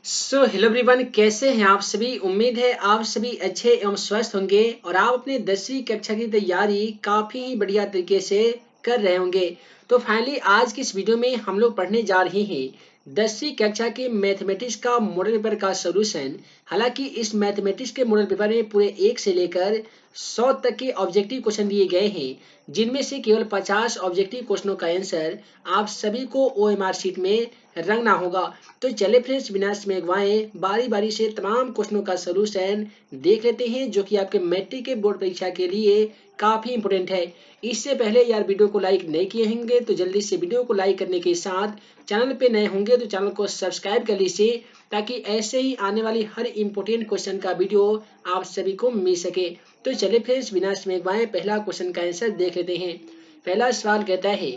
Hello everyone, कैसे हैं आप सभी। उम्मीद है आप सभी अच्छे एवं स्वस्थ होंगे और आप अपने 10वीं कक्षा की तैयारी काफ़ी बढ़िया तरीके से कर रहे होंगे। तो फाइनली आज की इस वीडियो में हम लोग पढ़ने जा रहे हैं 10वीं कक्षा के मैथमेटिक्स का मॉडल पेपर का सॉल्यूशन। हालांकि इस मैथमेटिक्स के मॉडल पेपर में पूरे 1 से लेकर 100 तक के ऑब्जेक्टिव क्वेश्चन दिए गए हैं, जिनमें से केवल 50 ऑब्जेक्टिव क्वेश्चनों का आंसर आप सभी को OMR शीट में रंगना होगा। तो चले फ्रेंड्स, बिना समय गवाए बारी बारी से तमाम क्वेश्चनों का सलूशन देख लेते हैं, जो कि आपके मैट्रिक के बोर्ड परीक्षा के लिए काफी इंपोर्टेंट है। इससे पहले यार वीडियो को लाइक नहीं किए होंगे तो जल्दी से वीडियो को लाइक करने के साथ चैनल पे नए होंगे तो चैनल को सब्सक्राइब कर लीजिए, ताकि ऐसे ही आने वाली हर इंपोर्टेंट क्वेश्चन का वीडियो आप सभी को मिल सके। तो चलिए फ्रेंड्स, बिना समय गवाए पहला क्वेश्चन का आंसर देख लेते हैं। पहला सवाल कहता है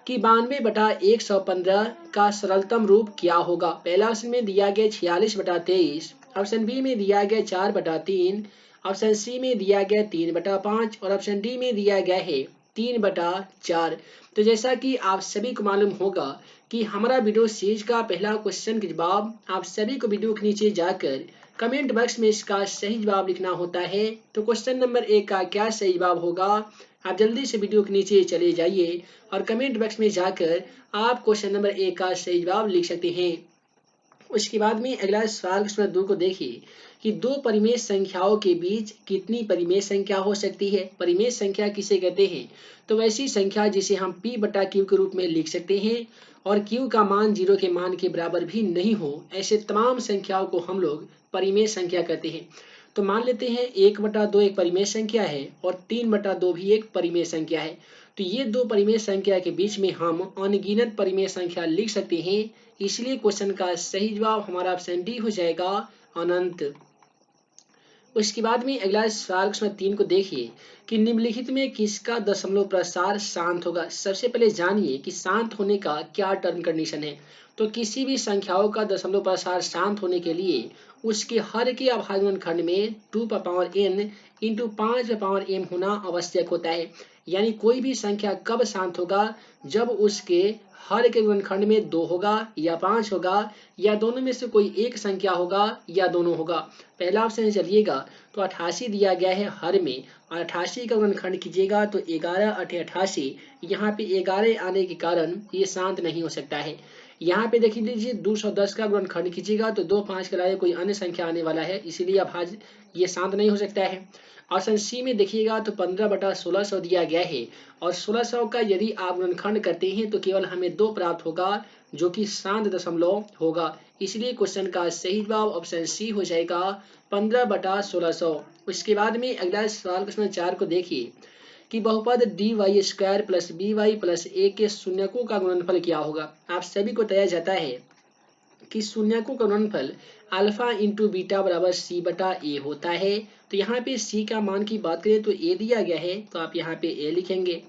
कि 92/115 का सरलतम रूप क्या होगा। पहला ऑप्शन में दिया गया 46/23, ऑप्शन बी में दिया गया 4/3, ऑप्शन सी में दिया गया 3/5 और ऑप्शन डी में दिया गया है 3/4। तो जैसा कि आप सभी को मालूम होगा कि हमारा वीडियो सीरीज का पहला क्वेश्चन के जवाब आप सभी को वीडियो के नीचे जाकर कमेंट बॉक्स में इसका सही जवाब लिखना होता है। तो क्वेश्चन नंबर 1 का क्या सही जवाब होगा, आप जल्दी से वीडियो के नीचे चले जाइए और कमेंट बॉक्स में जाकर आप क्वेश्चन नंबर 1 का सही जवाब लिख सकते हैं। उसके बाद में अगला सवाल क्वेश्चन 2 को देखिए कि दो परिमेय संख्याओं के बीच कितनी परिमेय संख्या हो सकती है। परिमेय संख्या किसे कहते हैं, तो वैसी संख्या जिसे हम p/q के रूप में लिख सकते हैं और q का मान 0 के मान के बराबर भी नहीं हो, ऐसे तमाम संख्याओं को हम लोग परिमेय संख्या कहते हैं। तो मान लेते हैं 1/2 एक परिमेय संख्या है और 3/2 भी एक परिमेय संख्या है। तो ये दो परिमेय संख्या के बीच में हम अनगिनत परिमेय संख्या लिख सकते हैं, इसलिए क्वेश्चन का सही जवाब हमारा ऑप्शन डी हो जाएगा, अनंत। उसके बाद में अगला सवाल क्वेश्चन 3 को देखिए कि निम्नलिखित में किसका दशमलव प्रसार शांत होगा। सबसे पहले जानिए कि शांत होने का क्या टर्म कंडीशन है। तो किसी भी संख्याओं का दशमलव प्रसार शांत होने के लिए उसके हर के अभाज्य खंड में 2n इंटू 5m होना आवश्यक होता है। यानी कोई भी संख्या कब शांत होगा, जब उसके हर के गुणनखंड में 2 होगा या 5 होगा या दोनों में से कोई एक संख्या होगा या दोनों होगा। पहला ऑप्शन चलिएगा तो 88 दिया गया है हर में, और 88 का गुणनखंड कीजिएगा तो 11 8 88। यहाँ पे 11 आने के कारण ये शांत नहीं हो सकता है। यहाँ पे देख लीजिए 210 का गुणनखंड कीजिएगा तो 2 5 के अलावा कोई अन्य संख्या आने वाला है, इसीलिए अभाज्य ये शांत नहीं हो सकता है। ऑप्शन सी में देखिएगा तो 15/1600 दिया गया है और 1600 का यदि आप गुणनखंड करते हैं तो केवल हमें 2 प्राप्त होगा, जो कि शांत दशमलव होगा। इसलिए क्वेश्चन का सही जवाब ऑप्शन सी हो जाएगा, 15/1600। उसके बाद में अगला सवाल क्वेश्चन 4 को देखिए कि बहुपद dy² + by + a के शून्यकों का गुणनफल क्या होगा। आप सभी को बताया जाता है कि शून्यकों का गुणनफल अल्फा इंटू बीटा बराबर c/a होता है। तो यहाँ पे c का मान की बात करें तो a दिया गया है, तो आप यहाँ पे a लिखेंगे।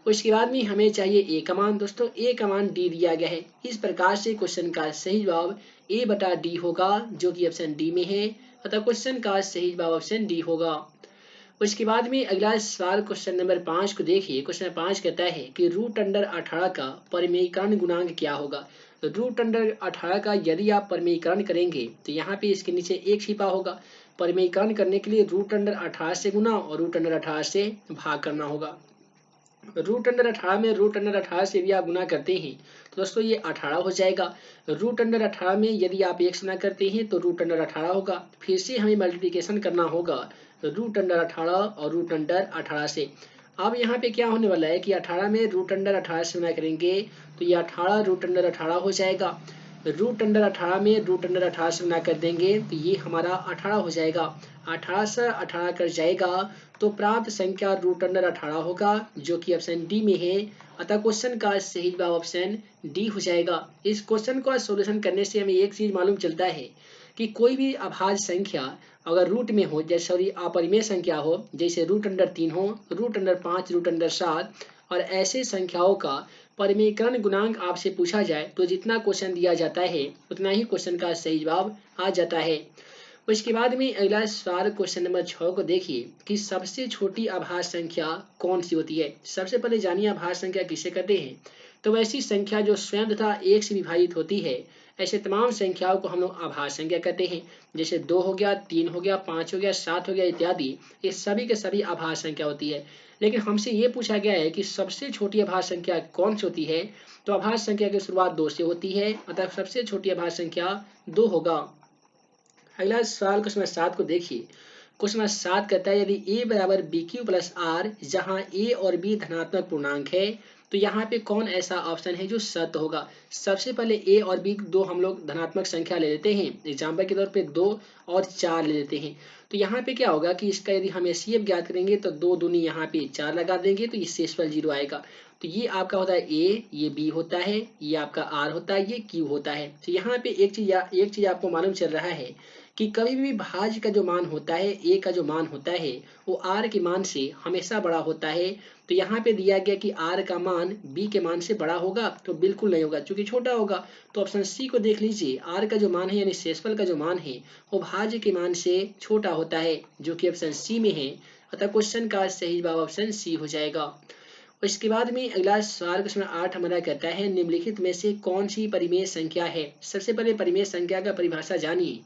उसके बाद में हमें चाहिए a का मान। दोस्तों a का मान d दिया गया है। इस प्रकार से क्वेश्चन का सही जवाब a/d होगा, जो कि ऑप्शन डी में है, अतः क्वेश्चन का सही जवाब ऑप्शन डी होगा। उसके बाद में अगला सवाल क्वेश्चन नंबर 5 को देखिए। क्वेश्चन 5 कहता है कि √18 का परिमेयीकरण गुणांक क्या होगा। तो √18 का यदि आप परिमेयीकरण करेंगे तो यहाँ पे इसके नीचे 1 छिपा होगा। परिमेयीकरण करने के लिए √18 से गुना और √18 से भाग करना होगा। √18 में √18 से यदि आप गुना करते हैं तो दोस्तों ये 18 हो जाएगा। √18 में यदि आप 1 से गुना करते हैं तो √18 होगा। फिर से हमें मल्टीप्लिकेशन करना होगा √18 और √18 से। अब यहाँ पे क्या होने वाला है कि 18 में √18 से गुना करेंगे तो ये 18 √18 हो जाएगा। √18 में √18 से गुना कर देंगे तो ये हमारा 18 हो जाएगा। 18 से 18 कर जाएगा तो प्राप्त संख्या √18 होगा, जो कि ऑप्शन डी में है, अतः क्वेश्चन का सही जवाब ऑप्शन डी हो जाएगा। इस क्वेश्चन का सॉल्यूशन करने से हमें एक चीज मालूम चलता है कि कोई भी अभाज्य संख्या अगर रूट में हो, जैसे सॉरी अपरिमेय संख्या हो, जैसे √3 हो, √5, √7 और ऐसे संख्याओं का परिमेयीकरण गुणांक आपसे पूछा जाए तो जितना क्वेश्चन दिया जाता है उतना ही क्वेश्चन का सही जवाब आ जाता है। उसके बाद में अगला सवाल क्वेश्चन नंबर 6 को देखिए कि सबसे छोटी अभाज्य संख्या कौन सी होती है। सबसे पहले जानिए अभाज्य संख्या किसे कहते हैं। तो वैसी संख्या जो स्वयं तथा 1 से विभाजित होती है, ऐसे तमाम संख्याओं को हम लोग आभास संख्या कहते हैं। जैसे 2 हो गया, 3 हो गया, 5 हो गया, 7 हो गया इत्यादि, ये सभी के सभी आभास संख्या होती है। लेकिन हमसे ये पूछा गया है कि सबसे छोटी आभास संख्या कौन सी होती है, तो आभास संख्या की शुरुआत 2 से होती है, अतः सबसे छोटी आभास संख्या 2 होगा। अगला सवाल क्वेश्चन नंबर 7 को देखिए। क्वेश्चन नंबर 7 कहता है यदि a बराबर बी क्यू प्लस आर, जहाँ a और b धनात्मक पूर्णांक है, तो यहाँ पे कौन ऐसा ऑप्शन है जो सत्य होगा। सबसे पहले a और b दो हम लोग धनात्मक संख्या ले लेते हैं, एग्जाम्पल के तौर पे 2 और 4 ले लेते हैं। तो यहाँ पे क्या होगा कि इसका यदि हम एचसीएफ ज्ञात करेंगे तो 2 दूनी यहाँ पे 4 लगा देंगे तो ये शेषफल 0 आएगा। तो ये आपका होता है a, ये b होता है, ये आपका r होता है, ये q होता है। तो यहाँ पे एक चीज आपको मालूम चल रहा है कि कभी भी भाज्य का जो मान होता है, a का जो मान होता है, वो r के मान से हमेशा बड़ा होता है। तो यहाँ पे दिया गया कि r का मान b के मान से बड़ा होगा, तो बिल्कुल नहीं होगा, क्योंकि छोटा होगा। तो ऑप्शन सी को देख लीजिए, r का जो मान है यानी शेषफल का जो मान है वो भाज्य के मान से छोटा होता है, जो कि ऑप्शन सी में है। अतः क्वेश्चन का सही जवाब ऑप्शन सी हो जाएगा। इसके बाद में अगला सवाल क्वेश्चन 8 हमारा कहता है निम्नलिखित में से कौन सी परिमेय संख्या है। सबसे पहले परिमेय संख्या का परिभाषा जानिए।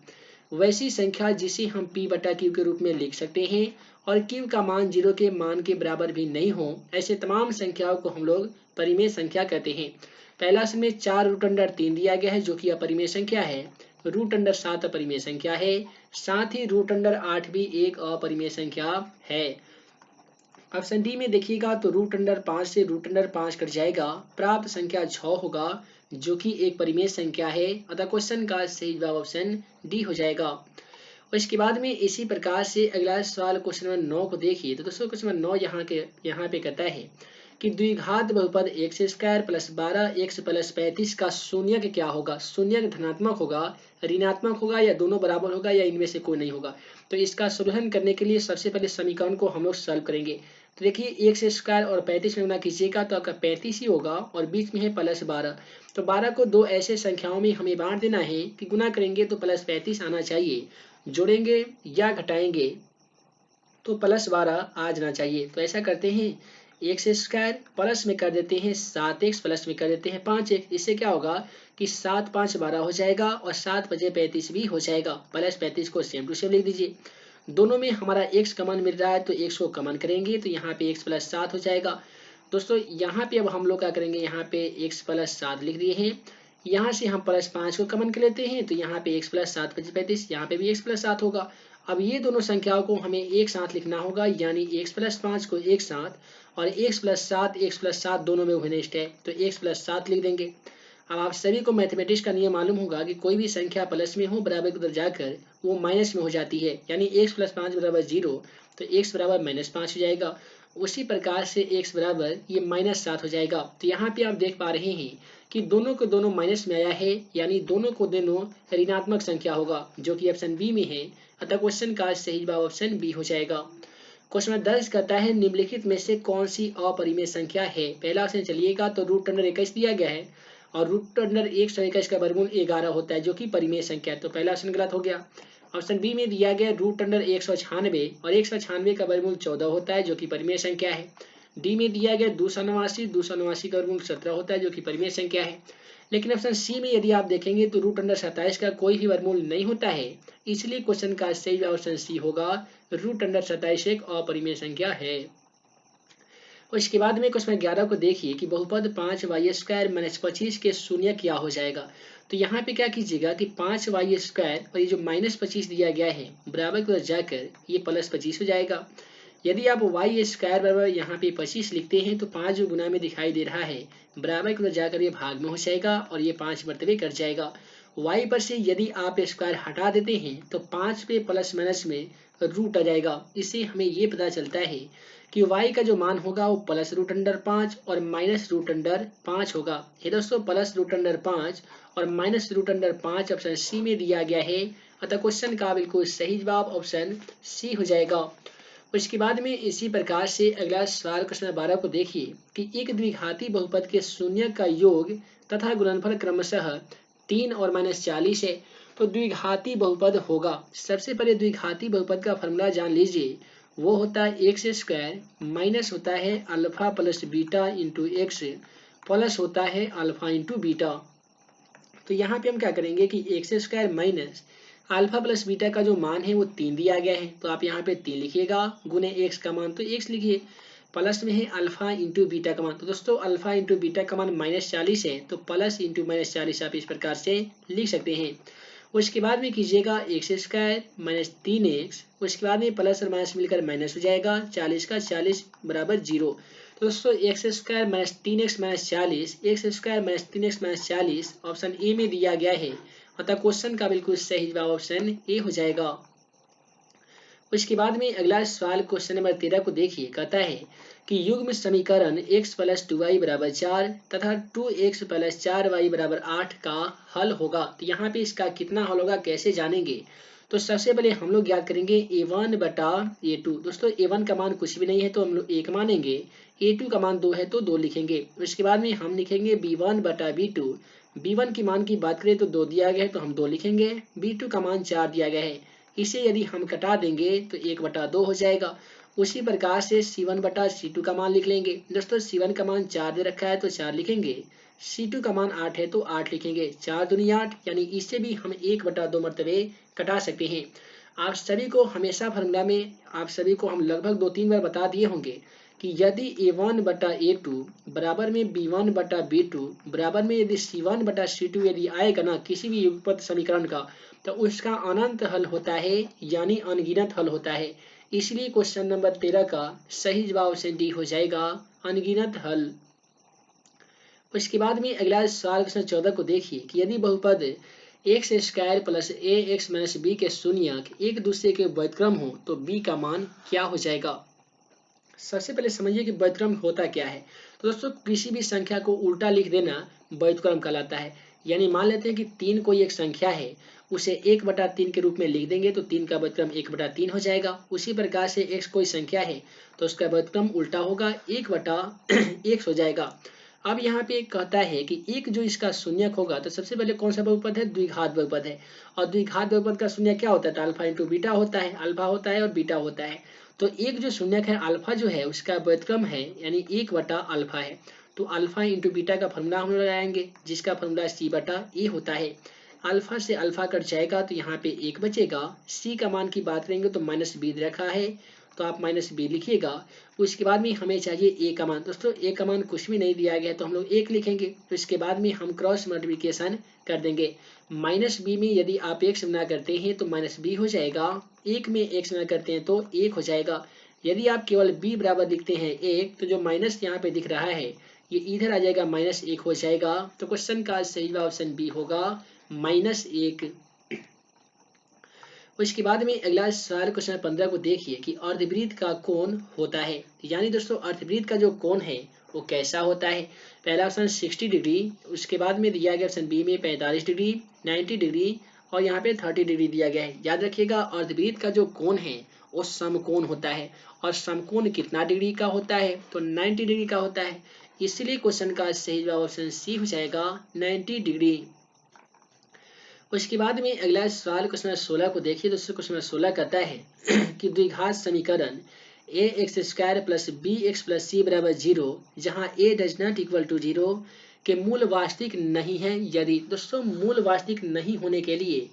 वैसी संख्या जिसे हम p बटा q के रूप में लिख सकते हैं और q का मान 0 के मान के बराबर भी नहीं हो, ऐसे तमाम संख्याओं को हम लोग परिमेय संख्या कहते हैं। पहला में 4 रूट अंडर 3 दिया गया है, जो कि अपरिमेय संख्या है। रूट अंडर 7 अपरिमेय संख्या है, साथ ही रूट अंडर 8 भी एक अपरिमेय संख्या है। ऑप्शन डी में देखिएगा तो रूट अंडर 5 से रूट अंडर 5 कट जाएगा, प्राप्त संख्या 6 होगा, जो कि एक परिमेय संख्या है। अतः क्वेश्चन का सही जवाब ऑप्शन डी हो जाएगा। और इसके बाद में इसी प्रकार से अगला सवाल क्वेश्चन नंबर 9 को देखिए। तो दोस्तों क्वेश्चन नंबर 9 यहाँ पे कहता है कि द्विघात बहुपद x square plus 12x plus 35 का शून्यक क्या होगा। शून्यक धनात्मक होगा, ऋणात्मक होगा, या दोनों बराबर होगा, या इनमें से कोई नहीं होगा। तो इसका सॉल्यूशन करने के लिए सबसे पहले समीकरण को हम लोग सॉल्व करेंगे। तो देखिए एक्स स्क्वायर और 35 में गुना कीजिएगा तो आपका 35 ही होगा, और बीच में है प्लस 12। तो 12 को दो ऐसे संख्याओं में हमें बांट देना है कि गुना करेंगे तो प्लस 35 आना चाहिए, जोड़ेंगे या घटाएंगे तो प्लस 12 आ जाना चाहिए। तो ऐसा करते हैं, एक्स स्क्वायर प्लस में कर देते हैं 7x, प्लस में कर देते हैं 5x। इससे क्या होगा कि 7 5 12 हो जाएगा, और 7 5 35 भी हो जाएगा। प्लस 35 को सेम टू सेम लिख दीजिए। दोनों में हमारा x कॉमन मिल रहा है, तो x को कॉमन करेंगे तो यहाँ पे x प्लस 7 हो जाएगा। दोस्तों यहाँ पे अब हम लोग क्या करेंगे, यहाँ पे x प्लस 7 लिख दिए हैं, यहाँ से हम प्लस 5 को कॉमन कर लेते हैं, तो यहाँ पे x प्लस 7 5 35, यहाँ पे भी x प्लस 7 होगा। अब ये दोनों संख्याओं को हमें एक साथ लिखना होगा, यानी x प्लस 5 को एक साथ, और x प्लस 7 दोनों में घनिष्ठ है, तो x प्लस 7 लिख देंगे। अब आप सभी को मैथमेटिक्स का नियम मालूम होगा कि कोई भी संख्या प्लस में हो बराबर की उधर जाकर वो माइनस में हो जाती है, यानी x प्लस 5 बराबर 0, तो x बराबर -5 हो जाएगा। उसी प्रकार से x बराबर ये -7 हो जाएगा। तो यहाँ पे आप देख पा रहे हैं कि दोनों को दोनों माइनस में आया है, यानी दोनों को दोनों ऋणात्मक संख्या होगा, जो कि ऑप्शन बी में है। अतः क्वेश्चन का सही जवाब ऑप्शन बी हो जाएगा। क्वेश्चन नंबर 10 कहता है निम्नलिखित में से कौन सी अपरिमेय संख्या है। पहला ऑप्शन चलिएगा तो रूट अंडर 21 दिया गया है, और रूट अंडर 121 का वर्गमूल 11 होता है, जो कि परिमेय संख्या है। तो पहला ऑप्शन गलत हो गया। ऑप्शन बी में दिया गया रूट अंडर 196, और 196 का वर्गमूल 14 होता है, जो कि परिमेय संख्या है। डी में दिया गया 289 का वर्गमूल 17 होता है, जो कि परिमेय संख्या है। लेकिन ऑप्शन सी में यदि आप देखेंगे तो रूट अंडर 27 का कोई भी वर्गमूल नहीं होता है, इसलिए क्वेश्चन का सही ऑप्शन सी होगा, रूट अंडर 27 एक अपरिमेय संख्या है। और इसके बाद में क्वेश्चन 11 को देखिए कि बहुपद 5y² - 25 के शून्य क्या हो जाएगा। तो यहाँ पे क्या कीजिएगा कि 5y² और ये जो -25 दिया गया है बराबर की ओर जाकर ये +25 हो जाएगा। यदि आप y² बराबर यहाँ पे 25 लिखते हैं तो 5 जो गुना में दिखाई दे रहा है बराबर की ओर जाकर ये भाग में हो जाएगा, और ये 5 मर्तबे कट जाएगा। y पर से यदि आप स्क्वायर हटा देते हैं तो 5 पे प्लस माइनस में रूट आ जाएगा। इससे हमें ये पता चलता है कि y का जो मान होगा वो +√5 और -√5 होगा। ये दोस्तों +√5 और -√5 ऑप्शन सी में दिया गया है। अतः क्वेश्चन का बिल्कुल सही जवाब ऑप्शन सी हो जाएगा। उसके बाद में इसी प्रकार से अगला सवाल क्वेश्चन 12 को देखिए कि एक द्विघाती बहुपद के शून्य का योग तथा गुणनफल क्रमशः 3 और -40 है। तो द्विघाती बहुपद होगा, सबसे पहले द्विघाती बहुपद का फॉर्मूला जान लीजिए। वो होता है x² माइनस होता है alpha plus beta into x, plus होता है अल्फा इंटू बीटा। तो यहाँ पे हम क्या करेंगे कि x square minus alpha plus beta का जो मान है वो 3 दिया गया है, तो आप यहाँ पे 3 लिखिएगा, गुने एक्स का मान तो एक्स लिखिए, प्लस में है अल्फा इंटू बीटा का मान। तो दोस्तों अल्फा इंटू बीटा का मान -40 है, तो प्लस इंटू -40 आप इस प्रकार से लिख सकते हैं। उसके बाद में कीजिएगा एक्स स्क्वायर माइनस 3x, उसके बाद में प्लस और माइनस मिलकर माइनस हो जाएगा, 40 का 40 बराबर 0। तो दोस्तों x square minus 3x minus 40, x square minus 3x minus 40 option A में दिया गया है, अतः क्वेश्चन का बिल्कुल सही जवाब ऑप्शन ए हो जाएगा। उसके बाद में अगला सवाल क्वेश्चन नंबर 13 को देखिए, कहता है कि युग्म समीकरण x प्लस 2y बराबर 4 तथा 2x प्लस 4y बराबर 8 का हल होगा। तो यहाँ पे इसका कितना हल होगा कैसे जानेंगे, तो सबसे पहले हम लोग याद करेंगे a1 बटा a2। दोस्तों a1 का मान कुछ भी नहीं है तो हम लोग 1 मानेंगे, a2 का मान 2 है तो 2 लिखेंगे। उसके बाद में हम लिखेंगे b1 बटा b2, b1 की मान की बात करें तो 2 दिया गया है तो हम 2 लिखेंगे, b2 का मान 4 दिया गया है, इसे यदि हम कटा देंगे तो 1 बटा 2 हो जाएगा। उसी प्रकार से C1 बटा C2 का मान लिख लेंगे। दोस्तों C1 का मान 4 दे रखा है तो 4 लिखेंगे, C2 का मान 8 है तो 8 लिखेंगे, 4 दूनी 8, यानी इससे भी हम 1 बटा 2 मरतबे कटा सकते हैं। आप सभी को हमेशा फॉर्मूला में आप सभी को हम लगभग 2-3 बार बता दिए होंगे कि यदि a1 बटा a2 बराबर में b1 बटा b2 बराबर में यदि c1 बटा c2 यदि आएगा ना किसी भी युगपत समीकरण का, तो उसका अनंत हल होता है, यानी अनगिनत हल होता है। इसलिए क्वेश्चन नंबर 13 का सही जवाब ऑप्शन डी हो जाएगा, अनगिनत हल। उसके बाद में अगला सवाल क्वेश्चन 14 को देखिए कि यदि बहुपद एक्स स्क्वायर प्लस ए एक्स माइनस बी के शून्यक एक दूसरे के व्युत्क्रम हो तो बी का मान क्या हो जाएगा। सबसे पहले समझिए कि व्युत्क्रम होता क्या है। तो दोस्तों किसी भी संख्या को उल्टा लिख देना व्युत्क्रम कहलाता है। यानी मान लेते हैं कि 3 कोई एक संख्या है, उसे 1/3 के रूप में लिख देंगे तो 3 का व्युत्क्रम 1/3 हो जाएगा। उसी प्रकार से x कोई संख्या है तो उसका व्युत्क्रम उल्टा होगा, 1/x हो जाएगा। अब यहाँ पे कहता है कि एक जो इसका शून्यक होगा, तो सबसे पहले कौन सा बहुपद है, द्विघात बहुपद है, और द्विघात बहुपद का शून्य क्या होता है, तो अल्फा इंटू बीटा होता है, अल्फा होता है और बीटा होता है। तो एक जो शून्यक है अल्फा जो है उसका व्युत्क्रम है यानी 1/अल्फा है, तो अल्फा इंटू बीटा का फॉर्मूला हम लोग लगाएंगे जिसका फॉर्मूला c/a होता है। अल्फा से अल्फा कट जाएगा तो यहाँ पे 1 बचेगा, c का मान की बात करेंगे तो -b रखा है तो आप -b लिखिएगा। उसके बाद में हमें चाहिए a का मान। दोस्तों a का मान कुछ भी नहीं दिया गया तो हम लोग 1 लिखेंगे, तो इसके बाद में हम क्रॉस मल्टीप्लिकेशन कर देंगे। -b में यदि आप x गुना करते हैं तो -b हो जाएगा, 1 में x गुना करते हैं तो 1 हो जाएगा। यदि आप केवल b बराबर लिखते हैं 1 तो जो माइनस यहाँ पे दिख रहा है ये इधर आ जाएगा, -1 हो जाएगा। तो क्वेश्चन का सही जवाब ऑप्शन बी होगा, -1। उसके बाद में अगला सवाल क्वेश्चन 15 को देखिए कि अर्धवृत्त का कोण होता है। यानी दोस्तों अर्धवृत्त का जो कोण है वो कैसा होता है। पहला ऑप्शन 60 डिग्री, उसके बाद में दिया गया ऑप्शन बी में 45 डिग्री, 90 डिग्री और यहाँ पे 30 डिग्री दिया गया है। याद रखिएगा अर्धवृत्त का जो कोण है वो समकोण होता है, और समकोण कितना डिग्री का होता है, तो 90 डिग्री का होता है। इसलिए क्वेश्चन का सही जवाब ऑप्शन सी हो जाएगा, 90 डिग्री। उसके बाद में अगला सवाल क्वेश्चन 16 को देखिए। दोस्तों क्वेश्चन 16 कहता है कि द्विघात समीकरण a x square plus b x plus c बराबर 0 जहाँ a does not equal to 0 के मूल वास्तविक नहीं है यदि। दोस्तों मूल वास्तविक नहीं होने के लिए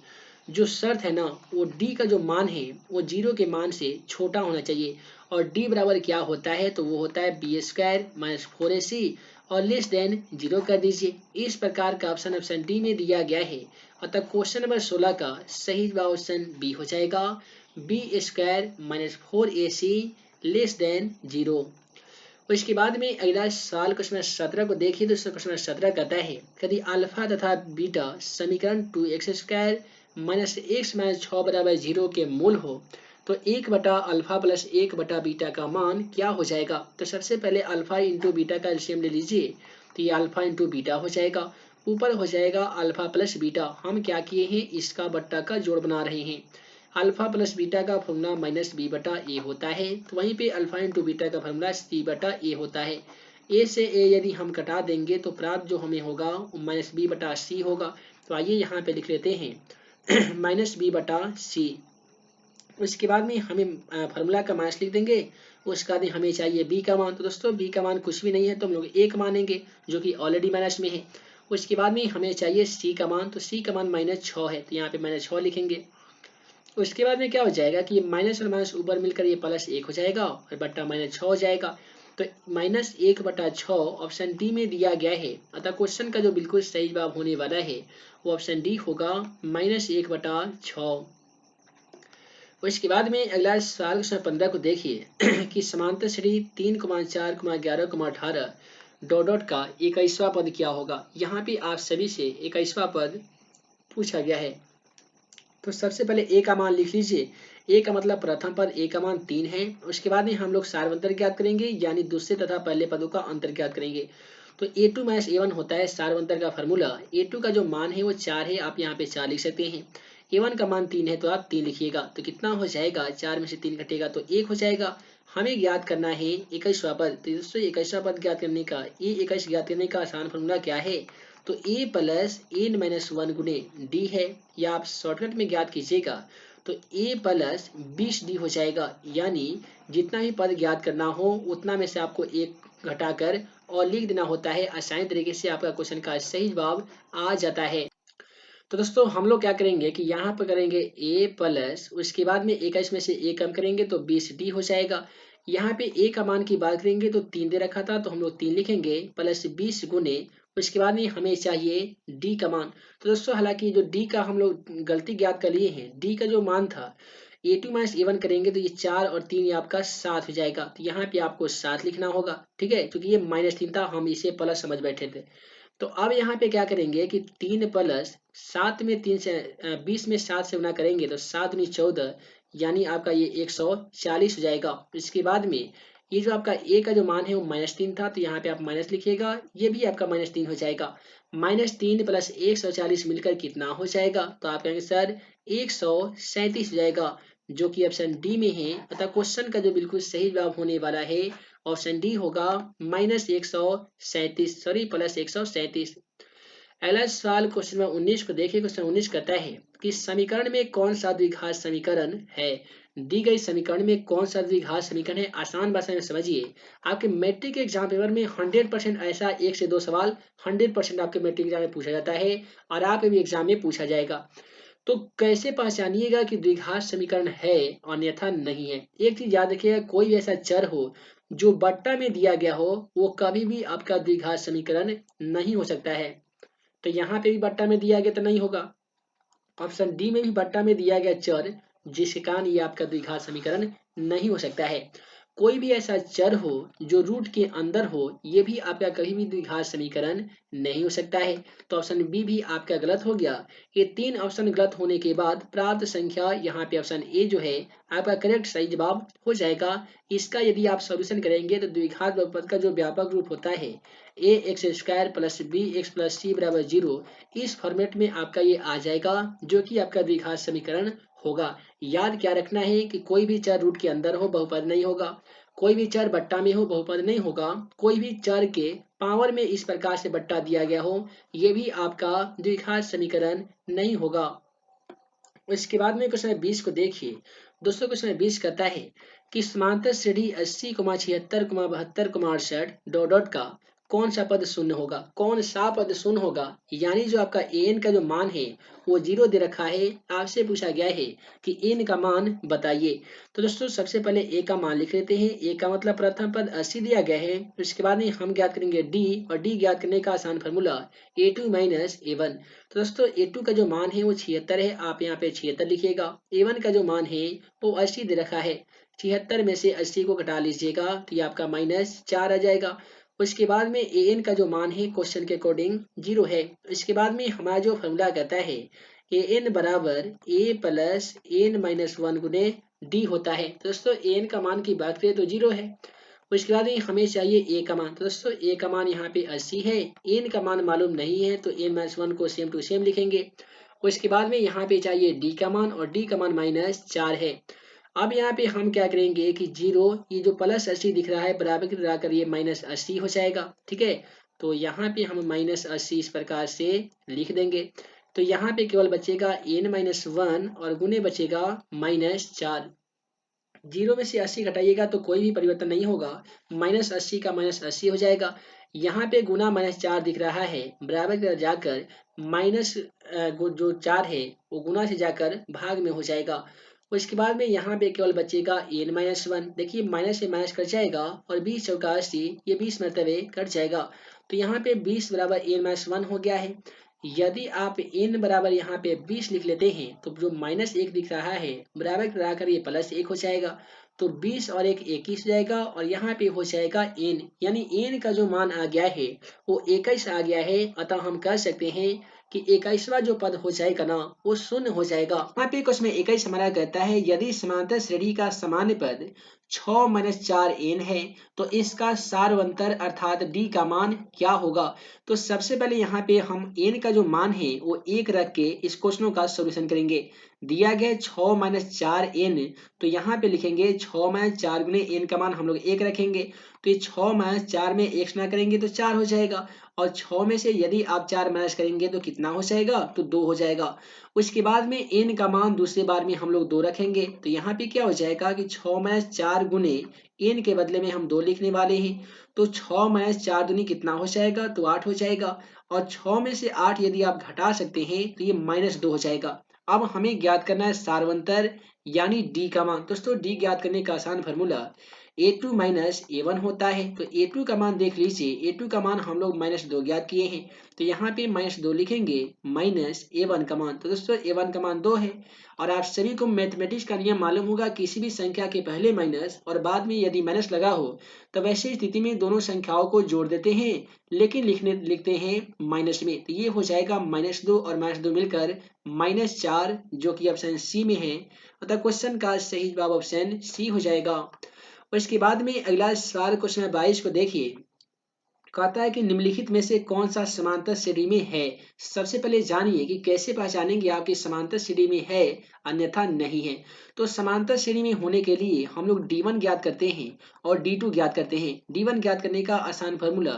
जो शर्त है ना वो d का जो मान है वो 0 के मान से छोटा होना चाहिए, और d बराबर क्या होता है, तो वो होता है बी स्क्वायर माइनस 4ac और लेस देन 0 कर दीजिए। इस प्रकार का ऑप्शन डी में दिया गया है, अतः क्वेश्चन नंबर 16 का सही जवाब ऑप्शन बी हो जाएगा, B square minus 4ac less than 0। इसके बाद में अगला सवाल क्वेश्चन 17 को देखिए। दोस्तों क्वेश्चन 17 कहता है यदि अल्फा तथा बीटा समीकरण 2x square minus x minus 6 बराबर 0 के मूल हो तो 1/अल्फा प्लस 1/बीटा का मान क्या हो जाएगा। तो सबसे पहले अल्फा इंटू बीटा का एलसीएम ले लीजिए, तो ये अल्फा इंटू बीटा हो जाएगा, ऊपर हो जाएगा अल्फा प्लस बीटा। हम क्या किए हैं, इसका बट्टा का जोड़ बना रहे हैं। अल्फा प्लस बीटा का फॉर्मूला -b/a होता है, तो वहीं पे अल्फा इंटू बीटा का फॉर्मूला c/a होता है। a से a यदि हम कटा देंगे तो प्राप्त जो हमें होगा वो -b/c होगा। तो आइए यहाँ पे लिख लेते हैं -b/c। उसके बाद में हमें फार्मूला का माइनस लिख देंगे, उसके बाद हमें चाहिए b का मान। तो दोस्तों b का मान कुछ भी नहीं है तो हम लोग 1 मानेंगे जो कि ऑलरेडी माइनस में है। उसके बाद में हमें चाहिए सी का मान, तो सी का मान -6 है, तो यहाँ पे -6 लिखेंगे। उसके बाद में क्या हो जाएगा कि माइनस और माइनस ऊपर मिलकर ये +1 हो जाएगा और बट्टा -6 हो जाएगा। तो -1/6 ऑप्शन डी में दिया गया है, अतः क्वेश्चन का जो बिल्कुल सही जवाब होने वाला है वो ऑप्शन डी होगा -1/6। उसके बाद में अगला सवाल क्वेश्चन 15 को देखिए कि समांतर श्रेणी 3, 4, 11, 18 डॉट डॉट का 21वां पद क्या होगा। यहाँ पे आप सभी से 21वां पद पूछा गया है। तो सबसे पहले ए का मान लिख लीजिए। ए का मतलब प्रथम पद, ए का मान 3 है। उसके बाद में हम लोग सार्वंतर ज्ञात करेंगे, यानी दूसरे तथा पहले पदों का अंतर ज्ञात करेंगे। तो A2 - A1 होता है सार्वंतर का फॉर्मूला। A2 का जो मान है वो 4 है, आप यहाँ पे 4 लिख सकते हैं। A1 का मान 3 है, तो आप 3 लिखिएगा। तो कितना हो जाएगा, 4 में से 3 घटेगा तो 1 हो जाएगा। हमें ज्ञात करना है 21वां पद। तो दोस्तों 21वां पद ज्ञात करने का, A21 ज्ञात करने का आसान फॉर्मूला क्या है, तो A + n - 1 गुणे डी है, या आप शॉर्टकट में ज्ञात कीजिएगा तो A + 20D हो जाएगा। यानी जितना भी पद ज्ञात करना हो उतना में से आपको एक घटाकर और लिख देना होता है। आसानी तरीके से आपका क्वेश्चन का सही जवाब आ जाता है। तो दोस्तों हम लोग क्या करेंगे कि यहाँ पर करेंगे A+ उसके बाद में 21 में से A कम करेंगे तो 20D हो जाएगा। यहाँ पे A का मान की बात करेंगे तो 3 दे रखा था, तो हम लोग 3 लिखेंगे +20 गुने, उसके बाद में हमें चाहिए D का मान। तो दोस्तों हालांकि जो D का हम लोग गलती ज्ञात कर लिए हैं, D का जो मान था A2 - A1 करेंगे तो ये 4 और 3 ये आपका 7 हो जाएगा। तो यहाँ पे आपको 7 लिखना होगा, ठीक है, क्योंकि ये -3 था, हम इसे प्लस समझ बैठे थे। तो अब यहाँ पे क्या करेंगे कि 3 + 7 में 3 से 20 में 7 से गुना करेंगे तो 7 दूनी 14, यानी आपका ये 140 हो जाएगा। इसके बाद में ये जो आपका ए का जो मान है वो -3 था, तो यहाँ पे आप माइनस लिखिएगा, ये भी आपका -3 हो जाएगा। -3 + 140 मिलकर कितना हो जाएगा, तो आप कहेंगे सर 137 हो जाएगा, जो कि ऑप्शन डी में है। अतः क्वेश्चन का जो बिल्कुल सही जवाब होने वाला है ऑप्शन डी होगा -137, सॉरी +137। अगला सवाल क्वेश्चन नंबर 19 को देखिए। क्वेश्चन 19 कहता है कि समीकरण में कौन सा द्विघात समीकरण है। दी गई समीकरण में कौन सा द्विघात समीकरण है, आसान भाषा में समझिए। आपके मैट्रिक एग्जाम पेपर में 100% ऐसा 1 से 2 सवाल 100% आपके मैट्रिक एग्जाम में पूछा जाता है और आपके भी एग्जाम में पूछा जाएगा। तो कैसे पहचानिएगा कि द्विघात समीकरण है अन्यथा नहीं है। एक चीज याद रखिएगा, कोई भी ऐसा चर हो जो बट्टा में दिया गया हो वो कभी भी आपका द्विघात समीकरण नहीं हो सकता है। तो यहाँ पे भी बट्टा में दिया गया तो नहीं होगा। ऑप्शन डी में भी बट्टा में दिया गया चर, जिसके कारण ये आपका द्विघात समीकरण नहीं हो सकता है। कोई भी ऐसा चर हो जो रूट के अंदर हो, ये भी आपका कभी भी द्विघात समीकरण नहीं हो सकता है। तो ऑप्शन बी भी आपका गलत हो गया। ये 3 ऑप्शन गलत होने के बाद प्राप्त संख्या यहाँ पे ऑप्शन ए जो है आपका करेक्ट सही जवाब हो जाएगा। इसका यदि आप सॉल्यूशन करेंगे तो द्विघात बहुपद का जो व्यापक रूप होता है ax² + bx + c = 0, इस फॉर्मेट में आपका ये आ जाएगा, जो कि आपका द्विघात समीकरण होगा। याद क्या रखना है कि कोई भी चर रूट के अंदर हो बहुपद नहीं होगा, कोई भी चर बट्टा में हो बहुपद नहीं होगा, कोई भी चर के पावर में इस प्रकार से बट्टा दिया गया हो ये भी आपका द्विघात समीकरण नहीं होगा। इसके बाद में क्वेश्चन 20 को देखिए। दोस्तों क्वेश्चन 20 कहता है कि समांतर श्रेणी 80, 76, 72, 68 डॉट डॉट का कौन सा पद शून्य होगा। कौन सा पद शून्य होगा, यानी जो आपका an का जो मान है वो 0 दे रखा है। आपसे पूछा गया है कि n का मान बताइए। तो दोस्तों सबसे पहले a का मान लिख लेते हैं। a का मतलब प्रथम पद 80 दिया गया है। उसके बाद में हम ज्ञात करेंगे d, और d ज्ञात करने का आसान फॉर्मूला a2 - a1। तो दोस्तों A2 का जो मान है वो 76 है, आप यहाँ पे 76 लिखिएगा। A1 का जो मान है वो 80 दे रखा है। 76 में से 80 को घटा लीजिएगा तो ये आपका -4 आ जाएगा। उसके बाद में an का जो मान है क्वेश्चन के अकॉर्डिंग 0 है। इसके बाद में हमारा जो फॉर्मूला कहता है an बराबर a + n - 1 गुने d होता है। तो दोस्तों an का मान की बात करें तो 0 है। उसके बाद हमें चाहिए a का मान। तो दोस्तों a का मान यहाँ पे 80 है, n का मान मालूम नहीं है तो n - 1 को सेम टू सेम लिखेंगे। उसके बाद में यहाँ पे चाहिए d का मान, और d का मान -4 है। अब यहाँ पे हम क्या करेंगे कि 0, ये जो +80 दिख रहा है बराबर की लगाकर ये -80 हो जाएगा, ठीक है। तो यहाँ पे हम -80 इस प्रकार से लिख देंगे। तो यहाँ पे केवल बचेगा n - 1 और गुने बचेगा -4। 0 में से 80 घटाइएगा तो कोई भी परिवर्तन नहीं होगा, -80 का -80 हो जाएगा। यहाँ पे गुना -4 दिख रहा है, बराबर की तरफ जाकर माइनस जो 4 है वो गुना से जाकर भाग में हो जाएगा। उसके बाद में यहाँ पे केवल बचेगा n-1। देखिए माइनस से माइनस कट जाएगा और 20 चौका 80, ये 20 मरतबे कट जाएगा। तो यहाँ पे 20 बराबर n-1 हो गया है। यदि आप n बराबर यहाँ पे 20 लिख लेते हैं तो जो -1 दिख रहा है बराबर कराकर ये +1 हो जाएगा। तो 20 और 1 21 हो जाएगा और यहाँ पे हो जाएगा n, यानी n का जो मान आ गया है वो 21 आ गया है। अतः हम कह सकते हैं कि 21वां जो पद हो जाएगा ना वो शून्य हो जाएगा। यहाँ पे क्वेश्चन में 21 हमारा कहता है यदि समांतर श्रेणी का सामान्य पद 6-4n है तो इसका सारवंतर अर्थात d का मान क्या होगा। तो सबसे पहले यहाँ पे हम n का जो मान है वो 1 रख के इस क्वेश्चनों का सोल्यूशन करेंगे। दिया गया 6-4n, तो यहाँ पे लिखेंगे 6-4 गुने n का मान हम लोग 1 रखेंगे। तो ये 6-4 में 1 ना करेंगे तो 4 हो जाएगा और 6 में से यदि आप 4 माइनस करेंगे तो कितना हो जाएगा, तो 2 हो जाएगा। उसके बाद में n का मान दूसरी बार में हम लोग 2 रखेंगे। तो यहाँ पे क्या हो जाएगा कि 6-4 गुने n के बदले में हम 2 लिखने वाले हैं। तो 6-4 दूनी कितना हो जाएगा, तो 8 हो जाएगा और 6 में से 8 यदि आप घटा सकते हैं तो ये -2 हो जाएगा। अब हमें ज्ञात करना है सारवंतर यानी d का मान। दोस्तों d ज्ञात करने का आसान फॉर्मूला a2 -a1 होता है। तो a2 का मान देख लीजिए, a2 का मान हम लोग -2 ज्ञात किए हैं। तो यहाँ पे -2 लिखेंगे -a1 का मान। तो दोस्तों a1 का मान 2 है। और आप सभी को मैथमेटिक्स का नियम मालूम होगा, किसी भी संख्या के पहले माइनस और बाद में यदि माइनस लगा हो तो वैसी स्थिति में दोनों संख्याओं को जोड़ देते हैं लेकिन लिखते हैं माइनस में। तो ये हो जाएगा -2 और -2 मिलकर -4, जो कि ऑप्शन सी में है। अतः क्वेश्चन का सही जवाब ऑप्शन सी हो जाएगा। और इसके बाद में अगला सवाल क्वेश्चन 22 को देखिए। कहता है कि निम्नलिखित में से कौन सा समांतर श्रेणी में है। सबसे पहले जानिए कि कैसे पहचानेंगे आपकी समांतर श्रेणी में है अन्यथा नहीं है। तो समांतर श्रेणी में होने के लिए हम लोग d1 ज्ञात करते हैं और d2 ज्ञात करते हैं। d1 ज्ञात करने का आसान फॉर्मूला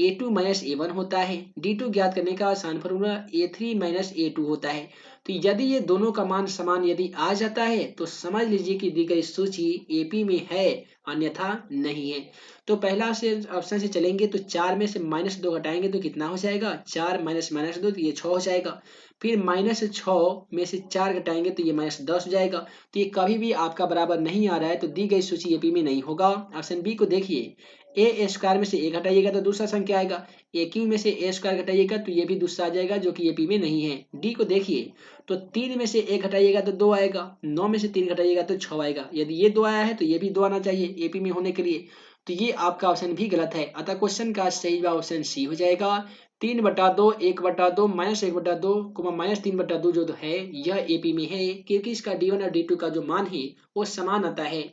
a2 a1 होता है। d2 ज्ञात करने का आसान फॉर्मूला a3 a2 होता है। तो यदि ये दोनों का मान समान यदि आ जाता है तो समझ लीजिए कि दी गई सूची एपी में है अन्यथा नहीं है। तो पहला से ऑप्शन से चलेंगे तो 4 में से -2 घटाएंगे तो कितना हो जाएगा, 4 -2 तो ये 6 हो जाएगा। फिर -6 में से 4 घटाएंगे तो ये -10 हो जाएगा। तो ये कभी भी आपका बराबर नहीं आ रहा है, तो दी गई सूची एपी में नहीं होगा। ऑप्शन बी को देखिए, ए स्क्वायर में से ए घटाइएगा तो दूसरा संख्या आएगा, ए क्यू में से ए स्क्वायर घटाइएगा तो ये भी दूसरा आ जाएगा जो कि एपी में नहीं है। डी को देखिए, तो 3 में से 1 घटाइएगा तो 2 आएगा, 9 में से 3 घटाइएगा तो 6 आएगा। यदि ये 2 आया है तो ये भी 2 आना चाहिए एपी में होने के लिए। तो ये आपका ऑप्शन भी गलत है। अतः क्वेश्चन का सही जवाब ऑप्शन सी हो जाएगा। 3/2 1/2 -1/2 -3/2 जो है यह एपी में है, क्योंकि इसका d1 और d2 का जो मान है वो समान आता है।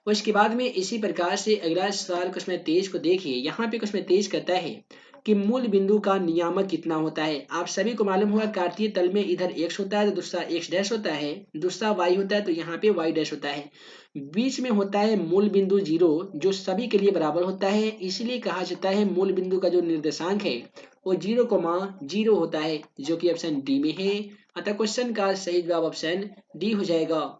उसके बाद में इसी प्रकार से अगला सवाल क्वेश्चन 23 को देखिए। यहाँ पे क्वेश्चन 23 कहता है कि मूल बिंदु का नियामक कितना होता है। आप सभी को मालूम होगा कार्तीय तल में इधर x होता है तो दूसरा x डैश होता है, दूसरा y होता है तो यहाँ पे y डैश होता है। बीच में होता है मूल बिंदु 0 जो सभी के लिए बराबर होता है, इसलिए कहा जाता है मूल बिंदु का जो निर्देशांक है वो 0,0 होता है, जो कि ऑप्शन डी में है। अतः क्वेश्चन का सही जवाब ऑप्शन डी हो जाएगा।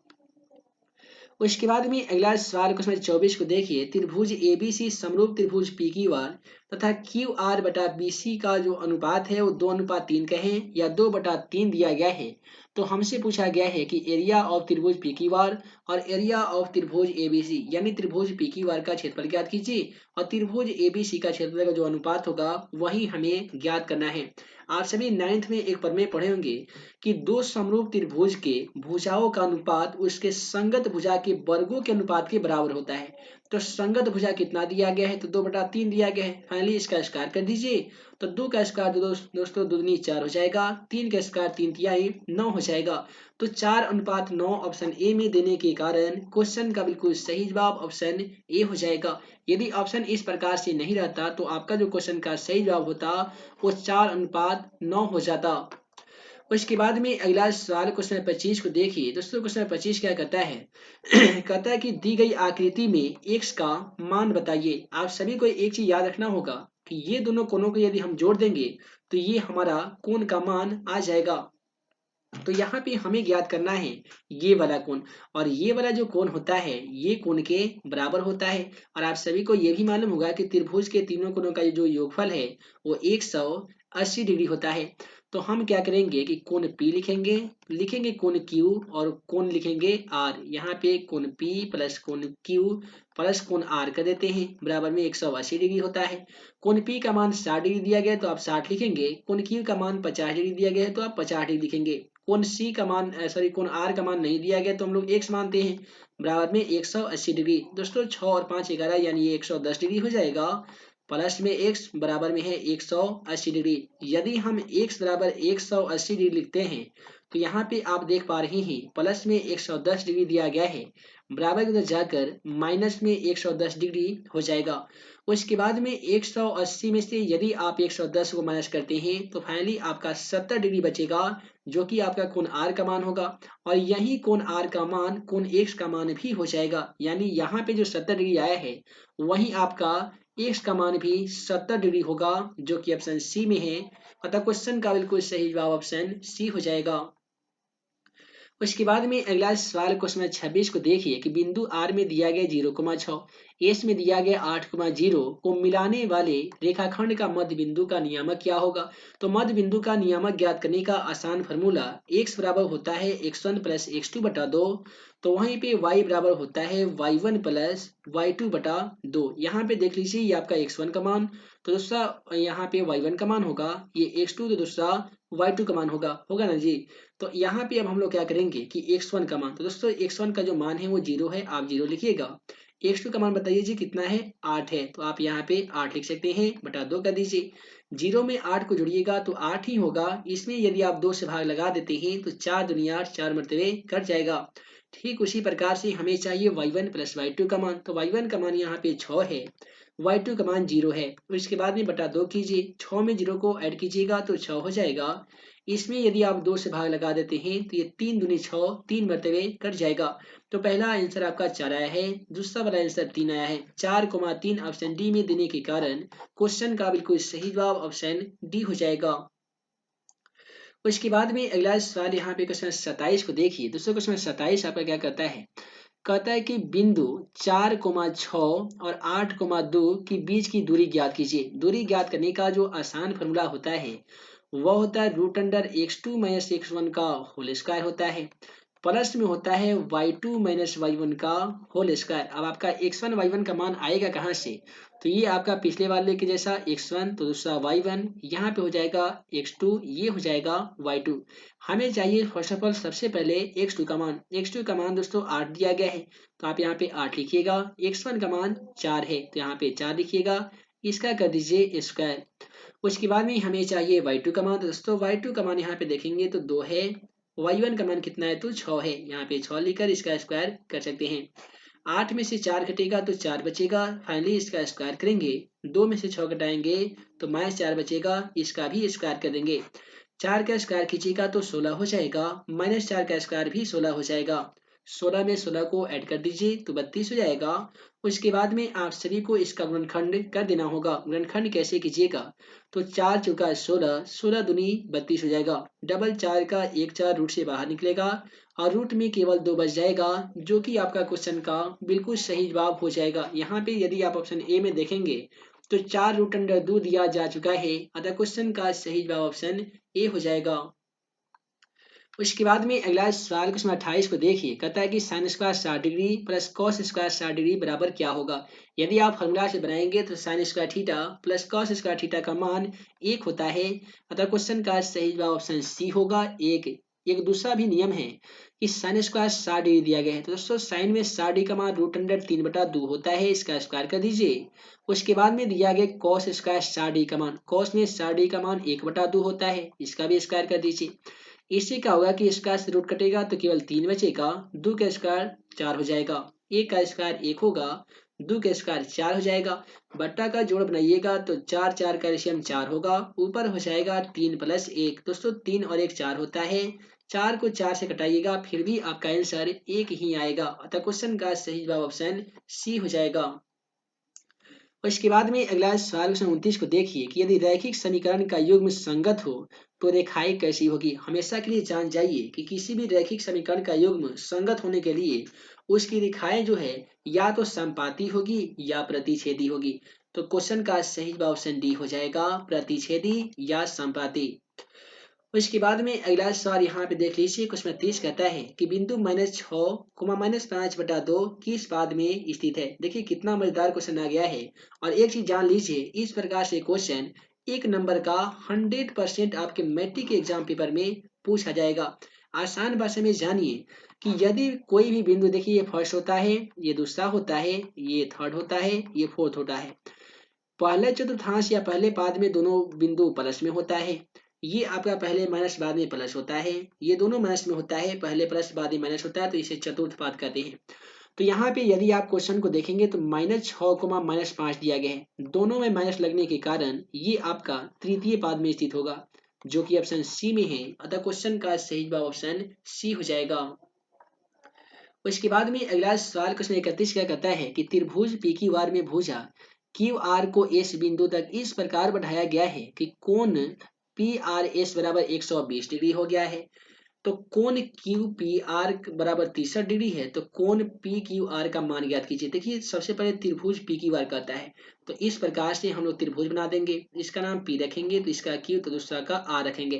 उसके बाद में अगला सवाल क्वेश्चन 24 को देखिए। त्रिभुज एबीसी समरूप त्रिभुज पी क्यू आर तथा क्यू आर बटा बी सी का जो अनुपात है वो 2:3 कहें या 2/3 दिया गया है। तो हमसे पूछा गया है कि एरिया ऑफ त्रिभुज पी क्यू आर और एरिया ऑफ त्रिभुज एबीसी यानी त्रिभुज पी क्यू आर का क्षेत्रफल ज्ञात कीजिए और त्रिभुज एबीसी का क्षेत्रफल का जो अनुपात होगा वही हमें ज्ञात करना है। आप सभी 9th में एक प्रमेय पढ़े होंगे कि दो समरूप त्रिभुज के भुजाओं का अनुपात उसके संगत भुजा के वर्गों के अनुपात के बराबर होता है। तो संगत भुजा कितना दिया गया है, तो 2/3 दिया गया है। फाइनली इसका स्क्वायर कर दीजिए तो 2 का स्क्वायर दोस्तों 2 दूनी 4 हो जाएगा, 3 का स्क्वायर 3 तिहाई 9 हो जाएगा। तो 4:9 ऑप्शन ए में देने के कारण क्वेश्चन का बिल्कुल सही जवाब ऑप्शन ए हो जाएगा। यदि ऑप्शन इस प्रकार से नहीं रहता तो आपका जो क्वेश्चन का सही जवाब होता वो 4:9 हो जाता। उसके बाद में अगला सवाल क्वेश्चन 25 को देखिए। दोस्तों क्वेश्चन 25 क्या कहता है कहता है कि दी गई आकृति में x का मान बताइए। आप सभी को एक चीज याद रखना होगा कि ये दोनों कोणों को यदि हम जोड़ देंगे तो ये हमारा कोण का मान आ जाएगा। तो यहाँ पे हमें ज्ञात करना है ये वाला कोण, और ये वाला जो कोण होता है ये कोण के बराबर होता है। और आप सभी को ये भी मालूम होगा कि त्रिभुज के तीनों कोणों का जो योगफल है वो 180 डिग्री होता है। तो हम क्या करेंगे कि कोण P लिखेंगे कोण Q और कोण लिखेंगे R। यहाँ पे कोण P प्लस कोण Q प्लस कोण R कर देते हैं, बराबर में 180 डिग्री होता है। कोण P का मान 60 डिग्री दिया गया है तो आप 60 लिखेंगे। कोण Q का मान 50 डिग्री दिया गया है तो आप 50 डिग्री लिखेंगे। कोण C का मान कोण R का मान नहीं दिया गया तो हम लोग x मानते हैं, बराबर में 180 डिग्री। दोस्तों 6 और 5 11 यानी ये 110 डिग्री हो जाएगा। प्लस में x बराबर में है 180 डिग्री। यदि हम x बराबर 180 डिग्री लिखते हैं तो यहाँ पे आप देख पा रहे हैं प्लस में 110 डिग्री दिया गया है, बराबर की उधर जाकर माइनस में 110 डिग्री हो जाएगा। उसके बाद में 180 में से यदि आप 110 को माइनस करते हैं तो फाइनली आपका 70 डिग्री बचेगा, जो कि आपका कोण R का मान होगा। और यही कोण R का मान कोण X का मान भी हो जाएगा, यानी यहाँ पे जो 70 डिग्री आया है वही आपका X का मान भी 70 डिग्री होगा, जो कि ऑप्शन सी में है। अतः क्वेश्चन का बिल्कुल सही जवाब ऑप्शन सी हो जाएगा। उसके बाद में अगला सवाल क्वेश्चन नंबर 26 को देखिए कि बिंदु R में दिया गया 0,6, एस में दिया गया 8,0 को मिलाने वाले रेखाखंड का मध्य बिंदु का नियामक क्या होगा। तो मध्य बिंदु का नियामक ज्ञात करने का आसान फॉर्मूला x बराबर होता है x1 प्लस x2 बटा 2, तो वहीं पे y बराबर होता है y1 प्लस y2 बटा 2। यहाँ पे देख लीजिए ये आपका x1 का मान, तो दूसरा यहाँ पे y1 का मान होगा, ये x2 तो दूसरा y2 का मान होगा ना जी। तो यहाँ पे अब हम लोग क्या करेंगे कि x1 का मान, तो दोस्तों x1 का जो मान है वो 0 है, आप 0 लिखिएगा। x2 का मान बताइए जी कितना है, 8 है, तो आप यहाँ पे 8 लिख सकते हैं, बटा 2 कर दीजिए। 0 में 8 को जोड़िएगा तो 8 ही होगा। इसमें यदि आप 2 से भाग लगा देते हैं तो 4 दुनिया 8 4 मरतबे कट जाएगा। ठीक उसी प्रकार से हमें चाहिए y1 प्लस y2 का मान, तो y1 का मान यहाँ पे 6 है, y2 का मान 0 है। उसके बाद में बटा 2 कीजिए, 6 में 0 को ऐड कीजिएगा तो 6 हो जाएगा। इसमें यदि आप 2 से भाग लगा देते हैं तो ये 3 दूनी 6 3 मरतबे कट जाएगा। तो पहला आंसर आपका 4 आया है, दूसरा वाला आंसर 3 आया है। 4,3 ऑप्शन डी में देने के कारण क्वेश्चन का बिल्कुल सही जवाब ऑप्शन डी हो जाएगा। उसके बाद में अगला सवाल यहाँ पे क्वेश्चन 27 को देखिए। दोस्तों क्वेश्चन 27 आपका क्या कहता है, कहता है कि बिंदु 4,6 और 8,2 के बीच की दूरी ज्ञात कीजिए। दूरी ज्ञात करने का जो आसान फॉर्मूला होता है वह होता है root under x2 minus x1 का होल स्क्वायर होता है, प्लस में होता है y2 माइनस y1 का होल स्क्वायर। अब आपका x1 y1 का मान आएगा कहाँ से, तो ये आपका पिछले वाले के जैसा x1 तो दूसरा y1, यहाँ पे हो जाएगा x2, ये हो जाएगा y2। हमें चाहिए फर्स्ट ऑफ ऑल सबसे पहले x2 का मान। x2 का मान दोस्तों 8 दिया गया है तो आप यहाँ पे 8 लिखिएगा। x1 का मान 4 है तो यहाँ पे 4 लिखिएगा, इसका कर दीजिए स्क्वायर। उसके बाद में हमें चाहिए y2 का मान, तो दोस्तों y2 का मान यहाँ पे देखेंगे तो 2 है, y1 का मान कितना है तो 6 है, यहाँ पे 6 लिखकर इसका स्क्वायर कर सकते हैं। 8 में से 4 कटेगा तो 4 बचेगा, फाइनली इसका स्क्वायर करेंगे। 2 में से 6 घटाएंगे तो -4 बचेगा, इसका भी स्क्वायर कर देंगे। 4 का स्क्वायर खींचेगा तो 16 हो जाएगा, -4 का स्क्वायर भी 16 हो जाएगा। 16 में 16 को ऐड कर दीजिए तो 32 हो जाएगा। उसके बाद में आप सभी को इसका गुणनखंड कर देना होगा। गुणनखंड कैसे कीजिएगा, तो 4 चौका 16, 16 दूनी 32 हो जाएगा। डबल 4 का 1 4 रूट से बाहर निकलेगा और रूट में केवल 2 बच जाएगा, जो कि आपका क्वेश्चन का बिल्कुल सही जवाब हो जाएगा। यहाँ पे यदि आप ऑप्शन ए में देखेंगे तो 4 रूट अंडर 2 दिया जा चुका है, अतः क्वेश्चन का सही जवाब ऑप्शन ए हो जाएगा। उसके बाद में अगला सवाल क्वेश्चन 28 को देखिए, कहता है कि sine square 60 degree plus cos square 60 degree बराबर क्या होगा। यदि आप फॉर्मूला से बनाएंगे तो sine square theta plus cos square theta का मान 1 होता है, अतः क्वेश्चन का सही जवाब ऑप्शन सी होगा 1। एक दूसरा भी नियम है कि साइन स्क्वायर 60 डिग्री दिया गया है, तो दोस्तों साइन में 60 डिग्री का मान रूट अंडर 3/2 होता है, इसका स्क्वायर कर दीजिए। उसके बाद में दिया गया कॉस स्क्वायर 60 डिग्री का मान, कॉस में 60 डिग्री का मान 1/2 होता है, इसका भी स्क्वायर कर दीजिए। इससे क्या होगा कि स्क्वायर से रूट कटेगा तो केवल 3 बचेगा, 2 का स्क्वायर 4 हो जाएगा, 1 का स्क्वायर 1 होगा, 2 का स्क्वायर 4 हो जाएगा। बट्टा का जोड़ बनाइएगा तो 4 4 का एलसीएम 4 होगा, ऊपर हो जाएगा 3 + 1। दोस्तों 3 और 1 4 होता है, 4 को 4 से घटाइएगा फिर भी आपका आंसर 1 ही आएगा, अतः क्वेश्चन का सही जवाब ऑप्शन सी हो जाएगा। और इसके बाद में अगला सवाल क्वेश्चन 29 को देखिए कि यदि रैखिक समीकरण का युग्म संगत हो तो रेखाएं कैसी होगी। हमेशा के लिए जान जाइए कि किसी भी रैखिक समीकरण का युग्म संगत होने के लिए उसकी रेखाएं जो है या तो समपाती होगी या प्रतिच्छेदी होगी। तो क्वेश्चन का सही जवाब ऑप्शन डी हो जाएगा, प्रतिच्छेदी या समपाती। उसके बाद में अगला सवाल यहाँ पे देख लीजिए, क्वेश्चन 30 कहता है कि बिंदु -6, -5/2 किस पाद में स्थित है। देखिए कितना मजेदार क्वेश्चन आ गया है। और एक चीज जान लीजिए, इस प्रकार से क्वेश्चन एक नंबर का 100% आपके मैट्रिक के एग्जाम पेपर में पूछा जाएगा। आसान भाषा में जानिए कि यदि कोई भी बिंदु, देखिए ये फर्स्ट होता है, ये दूसरा होता है, ये थर्ड होता है, ये फोर्थ होता है। पहले चतुर्थांश या पहले पाद में दोनों बिंदु प्लस में होता है। ये आपका पहले माइनस बाद में प्लस होता है, ये दोनों माइनस में होता है, पहले प्लस बाद में माइनस होता है, तो इसे चतुर्थ पाद कहते हैं। तो यहाँ पे यदि आप क्वेश्चन को देखेंगे तो -6, -5 दिया गया है, दोनों में माइनस लगने के कारण ये आपका तृतीय पाद में स्थित होगा, जो कि ऑप्शन सी में है। अतः क्वेश्चन का सही जवाब ऑप्शन सी हो जाएगा। उसके बाद में अगला सवाल क्वेश्चन 31 क्या कहता है कि त्रिभुज पी क्यू आर में भुजा क्यू आर को एस बिंदु तक इस प्रकार बढ़ाया गया है कि कोण पी आर एस बराबर 120 डिग्री हो गया है। तो कोण क्यू पी आर बराबर 63 डिग्री है, तो कोण पी क्यू आर का मान ज्ञात कीजिए। देखिए सबसे पहले त्रिभुज पी क्यू आर कहता है, तो इस प्रकार से हम लोग त्रिभुज बना देंगे, इसका नाम पी रखेंगे, तो इसका क्यू तो दूसरा का आर रखेंगे।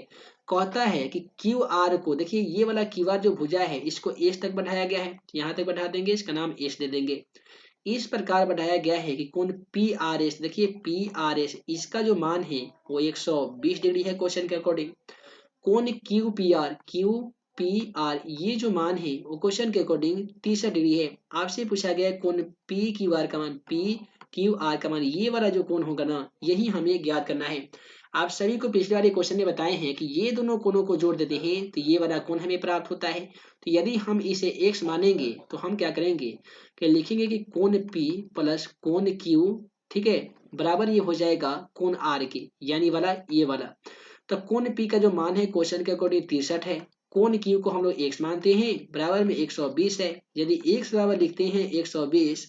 कहता है कि क्यू आर को, देखिए ये वाला क्यू आर जो भुजा है इसको एस तक बढ़ाया गया है, यहाँ तक बढ़ा देंगे, इसका नाम एस दे देंगे। इस प्रकार बढ़ाया गया है कि कोण पी आर एस, देखिए पी आर एस इसका जो मान है वो 120 डिग्री है क्वेश्चन के अकॉर्डिंग। कोण क्यू पी आर ये जो मान है वो क्वेश्चन के अकॉर्डिंग 63 डिग्री है। आपसे पूछा गया है कोण पी क्यू आर का मान, पी क्यू आर का मान, ये वाला जो कोण होगा ना यही हमें ज्ञात करना है। आप सभी को पिछले वाले क्वेश्चन में बताए हैं कि ये दोनों कोणों को जोड़ देते हैं तो ये वाला कोण हमें प्राप्त होता है। तो यदि हम इसे x मानेंगे तो हम क्या करेंगे कि लिखेंगे कि कोण p प्लस कोण q, ठीक है, बराबर ये हो जाएगा कोण r के, यानी वाला ये वाला। तो कोण P का जो मान है क्वेश्चन के अकॉर्डिंग 63 है, कोण Q को हम लोग x मानते हैं, बराबर में 120 है। यदि x बराबर लिखते हैं 120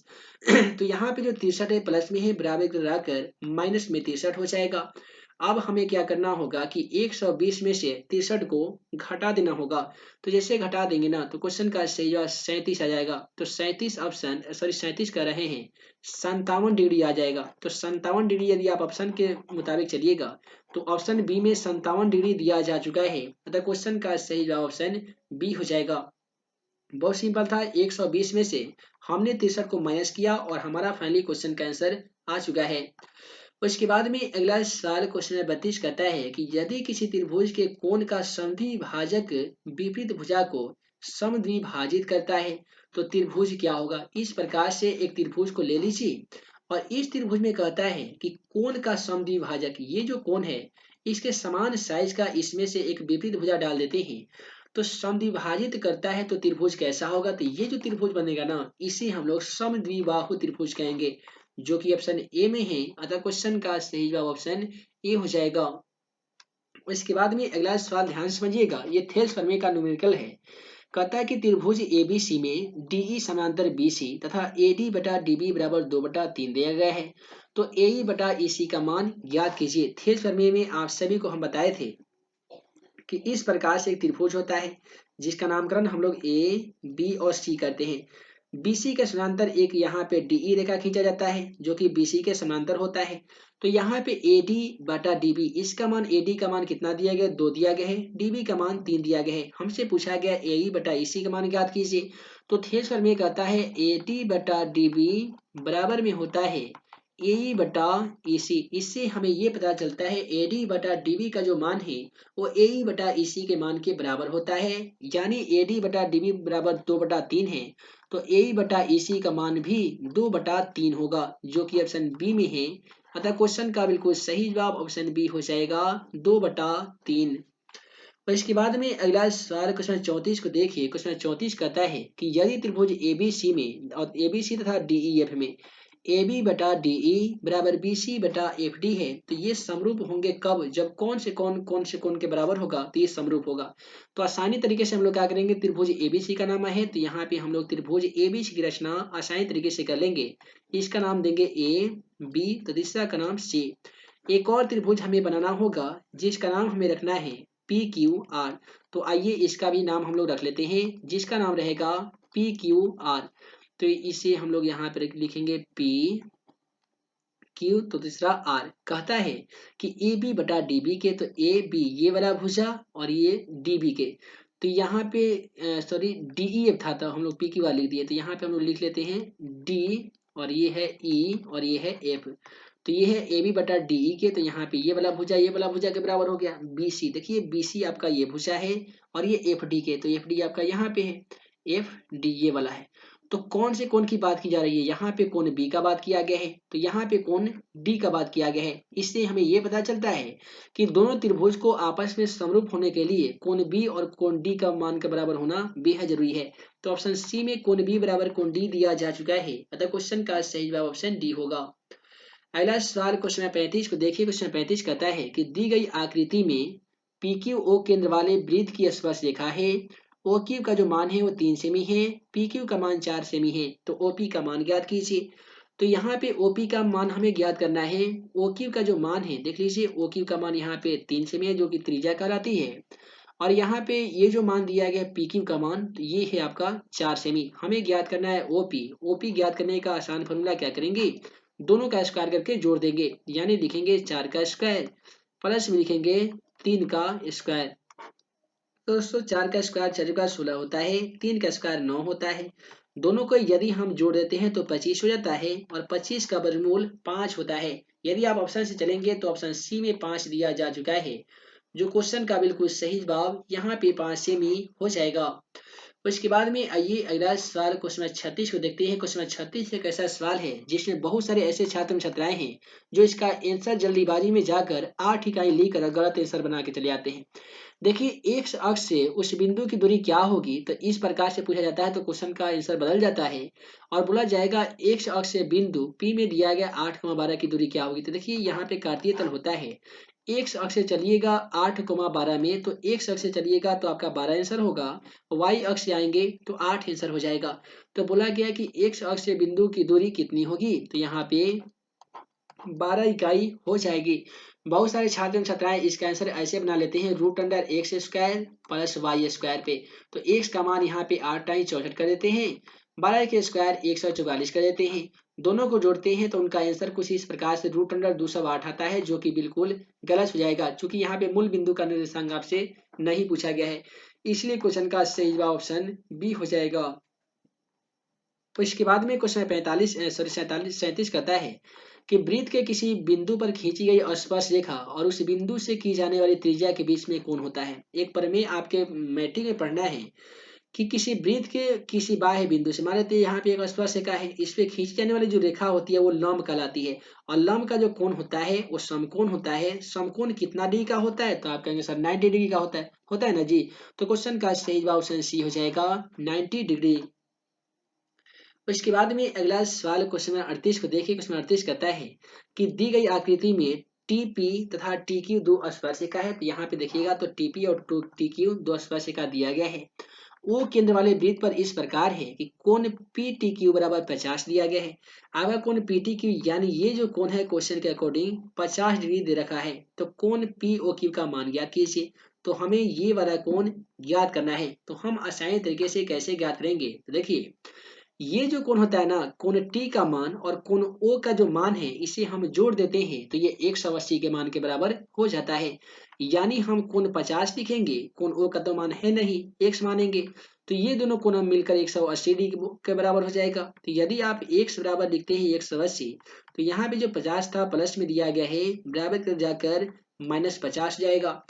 तो यहाँ पे जो 63 है प्लस में है, बराबर को लगाकर माइनस में 63 हो जाएगा। अब हमें क्या करना होगा कि 120 में से 63 को घटा देना होगा। तो जैसे घटा देंगे ना तो क्वेश्चन का सही जवाब 37 आ जाएगा। तो 37 ऑप्शन, सॉरी 37 कर रहे हैं, 57 डिग्री आ जाएगा। तो 57 डिग्री यदि आप ऑप्शन के मुताबिक चलिएगा तो ऑप्शन बी में 57 डिग्री दिया जा चुका है। अतः क्वेश्चन का सही जवाब ऑप्शन बी हो जाएगा। बहुत सिंपल था, 120 में से हमने 63 को माइनस किया और हमारा फाइनली क्वेश्चन का आंसर आ चुका है। उसके बाद में अगला सवाल क्वेश्चन नंबर 32 कहता है कि यदि किसी त्रिभुज के कोण का समद्विभाजक विपरीत भुजा को समद्विभाजित करता है तो त्रिभुज क्या होगा। इस प्रकार से एक त्रिभुज को ले लीजिए और इस त्रिभुज में कहता है कि कोण का समद्विभाजक, ये जो कोण है इसके समान साइज का इसमें से एक विपरीत भुजा डाल देते हैं तो समद्विभाजित करता है तो त्रिभुज कैसा होगा। तो ये जो त्रिभुज बनेगा ना इसे हम लोग समद्विबाहु त्रिभुज कहेंगे, जो कि ऑप्शन ए में है। अतः क्वेश्चन का सही जवाब ऑप्शन ए हो जाएगा। इसके बाद में अगला सवाल ध्यान समझिएगा, ये थेल्स प्रमेय का न्यूमेरिकल है। कहता है कि त्रिभुज एबीसी में डीई समांतर बीसी तथा एडी बटा डीबी बराबर 2/3 दिया गया है। तो एई बटा ईसी का मान ज्ञात कीजिए। थेल्स प्रमेय में आप सभी को हम बताए थे कि इस प्रकार से एक त्रिभुज होता है जिसका नामकरण हम लोग ए बी और सी करते हैं। बीसी के समांतर एक यहाँ पे डीई रेखा खींचा जाता है जो कि बीसी के समांतर होता है। तो यहाँ पे एडी बटा डीबी, इसका मान, एडी का मान कितना दिया गया, 2 दिया गया है, डीबी का मान 3 दिया गया है। हमसे पूछा गया एई बटा ईसी का मान ज्ञात कीजिए। तो थेल्स प्रमेय कहता है एडी बटा डीबी बराबर में होता है ए बटा ईसी। इससे हमें ये पता चलता है एडी बटा डीबी का जो मान है वो ए बटा ईसी के मान के बराबर होता है, यानी एडी बटा डीबी बराबर 2/3 है। तो ए बटा ईसी का मान भी 2/3 होगा, जो कि ऑप्शन बी में है। अतः क्वेश्चन का बिल्कुल सही जवाब ऑप्शन बी हो जाएगा, 2/3। और इसके बाद में अगला सवाल क्वेश्चन 34 को देखिए। क्वेश्चन 34 कहता है कि यदि त्रिभुज एबीसी में और एबीसी तथा डीईएफ में AB बटा DE बराबर BC बटा FD है तो ये समरूप होंगे कब, जब कौन से कौन के बराबर होगा, तो ये समरूप होगा। तो आसानी तरीके से हम लोग क्या करेंगे, त्रिभुज ABC का नाम है तो यहाँ पे हम लोग त्रिभुज ABC की रचना आसानी तरीके से कर लेंगे। इसका नाम देंगे A B, तो तीसरा का नाम C। एक और त्रिभुज हमें बनाना होगा जिसका नाम हमें रखना है पी क्यू आर। तो आइए इसका भी नाम हम लोग रख लेते हैं जिसका नाम रहेगा पी क्यू आर। तो इसे हम लोग यहाँ पर लिखेंगे पी क्यू तो तीसरा आर। कहता है कि ए बी बटा डी बी के, तो ए बी ये वाला भुजा और ये डी बी के। तो यहाँ पे सॉरी डी ई एफ था तो हम लोग पी क्यू आर लिख दिए, तो यहाँ पे हम लोग लिख लेते हैं डी और ये है ई और ये है एफ। तो ये है ए बी बटा डी ई के, तो यहाँ पे ये वाला भुजा के बराबर हो गया बी सी। देखिए बी सी आपका ये भुजा है और ये एफ डी के, तो एफ डी आपका यहाँ पे है, एफ डी ये वाला है। तो कौन से कोण की बात की जा रही है, यहाँ पे कोण बी का बात किया गया है, तो यहाँ पे कोण डी का बात किया गया है। इससे हमें ये पता चलता है कि दोनों त्रिभुज को आपस में समरूप होने के लिए कोण बी और कोण डी का मान के बराबर होना बेहद जरूरी है। तो ऑप्शन सी में कोण बी बराबर कोण डी दिया जा चुका है, अतः क्वेश्चन का सही जवाब ऑप्शन डी होगा। अगला सवाल क्वेश्चन 35 को देखिए। क्वेश्चन 35 कहता है कि दी गई आकृति में पी क्यू ओ केंद्र वाले वृत्त की स्पर्श रेखा है। ओ क्यू का जो मान है वो 3 सेमी है, पी क्यू का मान 4 सेमी है, तो ओ पी का मान ज्ञात कीजिए। तो यहाँ पे ओ पी का मान हमें ज्ञात करना है। ओ क्यू का जो मान है देख लीजिए, ओ क्यू का मान यहाँ पे 3 सेमी है जो कि त्रिज्या कहलाती है, और यहाँ पे ये जो मान दिया गया पी क्यू का मान, तो ये है आपका 4 सेमी। हमें ज्ञात करना है ओपी। ओपी ज्ञात करने का आसान फॉर्मूला क्या करेंगे, दोनों का स्क्वायर करके जोड़ देंगे, यानी लिखेंगे 4 का स्क्वायर प्लस में लिखेंगे 3 का स्क्वायर। तो दोस्तों 4 का स्क्वायर 4 का 16 होता है, 3 का स्क्वायर 9 होता है। दोनों को यदि हम जोड़ देते हैं तो 25 हो जाता है, और 25 का वर्गमूल 5 होता है। यदि आप ऑप्शन से चलेंगे तो ऑप्शन सी में 5 दिया जा चुका है, जो क्वेश्चन का बिल्कुल सही जवाब यहाँ पे 5 सेमी हो जाएगा। उसके बाद में आइए अगला सवाल क्वेश्चन 36 को देखते हैं। क्वेश्चन 36 एक ऐसा सवाल है जिसमें बहुत सारे ऐसे छात्र छात्राएं हैं जो इसका आंसर जल्दीबाजी में जाकर 8 इकाई लेकर गलत आंसर बना के चले आते हैं। देखिए एक अक्ष से उस बिंदु की दूरी क्या होगी, तो इस प्रकार से पूछा जाता है तो क्वेश्चन का आंसर बदल जाता है और बोला जाएगा एक अक्ष से बिंदु P में दिया गया 8,12 की दूरी क्या होगी। तो देखिए यहाँ पे काटिए तल होता है, एक अक्ष से चलिएगा 8,12 में, तो एक अक्ष से चलिएगा तो आपका 12 आंसर होगा, वाई अक्ष से आएंगे तो 8 आंसर हो जाएगा। तो बोला गया कि एक अक्ष से बिंदु की दूरी कितनी होगी, तो यहाँ पे 12 इकाई हो जाएगी। बहुत सारे छात्र छात्राएं इसका आंसर ऐसे बना लेते हैं root under X square plus Y square पे। तो एक्स का मान यहाँ पे 8 टाइम 64 कर देते हैं, 12 के स्क्वायर 144 कर देते हैं, दोनों को जोड़ते हैं तो उनका आंसर कुछ इस प्रकार से रूट अंडर 208 आता है, जो कि बिल्कुल गलत हो जाएगा क्योंकि यहाँ पे मूल बिंदु का निर्देशांक आपसे नहीं पूछा गया है, इसलिए क्वेश्चन का सही जवाब ऑप्शन बी हो जाएगा। तो इसके बाद में क्वेश्चन 37 कहता है कि वृत्त के किसी बिंदु पर खींची गई स्पर्श रेखा और उस बिंदु से की जाने वाली त्रिज्या के बीच में कोण होता है। एक प्रमेय आपके मैट्रिक में पढ़ना है कि किसी वृत्त के किसी बाह्य बिंदु से, मान लेते हैं यहाँ पे एक स्पर्श रेखा है, इस पे खींची जाने वाली जो रेखा होती है वो लंब कहलाती है, और लंब का जो कोण होता है वो समकोण होता है। समकोण कितना डिग्री का होता है, तो आप कहेंगे सर 90 डिग्री का होता है ना जी। तो क्वेश्चन का सही जवाब ऑप्शन सी हो जाएगा 90 डिग्री। उसके बाद में अगला सवाल क्वेश्चन नंबर 38 को देखिए। क्वेश्चन 38 कहता है कि दी गई आकृति में टीपी तथा टीक्यू दो स्पर्शिका है। तो यहाँ पे देखिएगा तो टीपी और टीक्यू दो स्पर्शिका दिया गया है। वो केंद्र वाले वृत्त पर इस प्रकार है कि कोण पी टी क्यू बराबर 50 दिया गया है। अगर कोण पी टी क्यू यानी ये जो कोण है क्वेश्चन के अकॉर्डिंग 50 डिग्री दे रखा है, तो कोण पी ओ क्यू का मान ज्ञात कीजिए। तो हमें ये वाला कोण ज्ञात करना है, तो हम आसानी तरीके से कैसे ज्ञात करेंगे, तो देखिए ये जो कोण होता है ना, कोण टी का मान और कोण ओ का जो मान है इसे हम जोड़ देते हैं तो ये 180 के मान के बराबर हो जाता है। यानी हम कोण 50 लिखेंगे, कोण ओ का तो मान है नहीं, x मानेंगे, तो ये दोनों कोण हम मिलकर 180 डिग्री के बराबर हो जाएगा। तो यदि आप x बराबर लिखते हैं 180, तो यहाँ पे जो 50 था प्लस में दिया गया है, बराबर कर जाकर -50 जाएगा।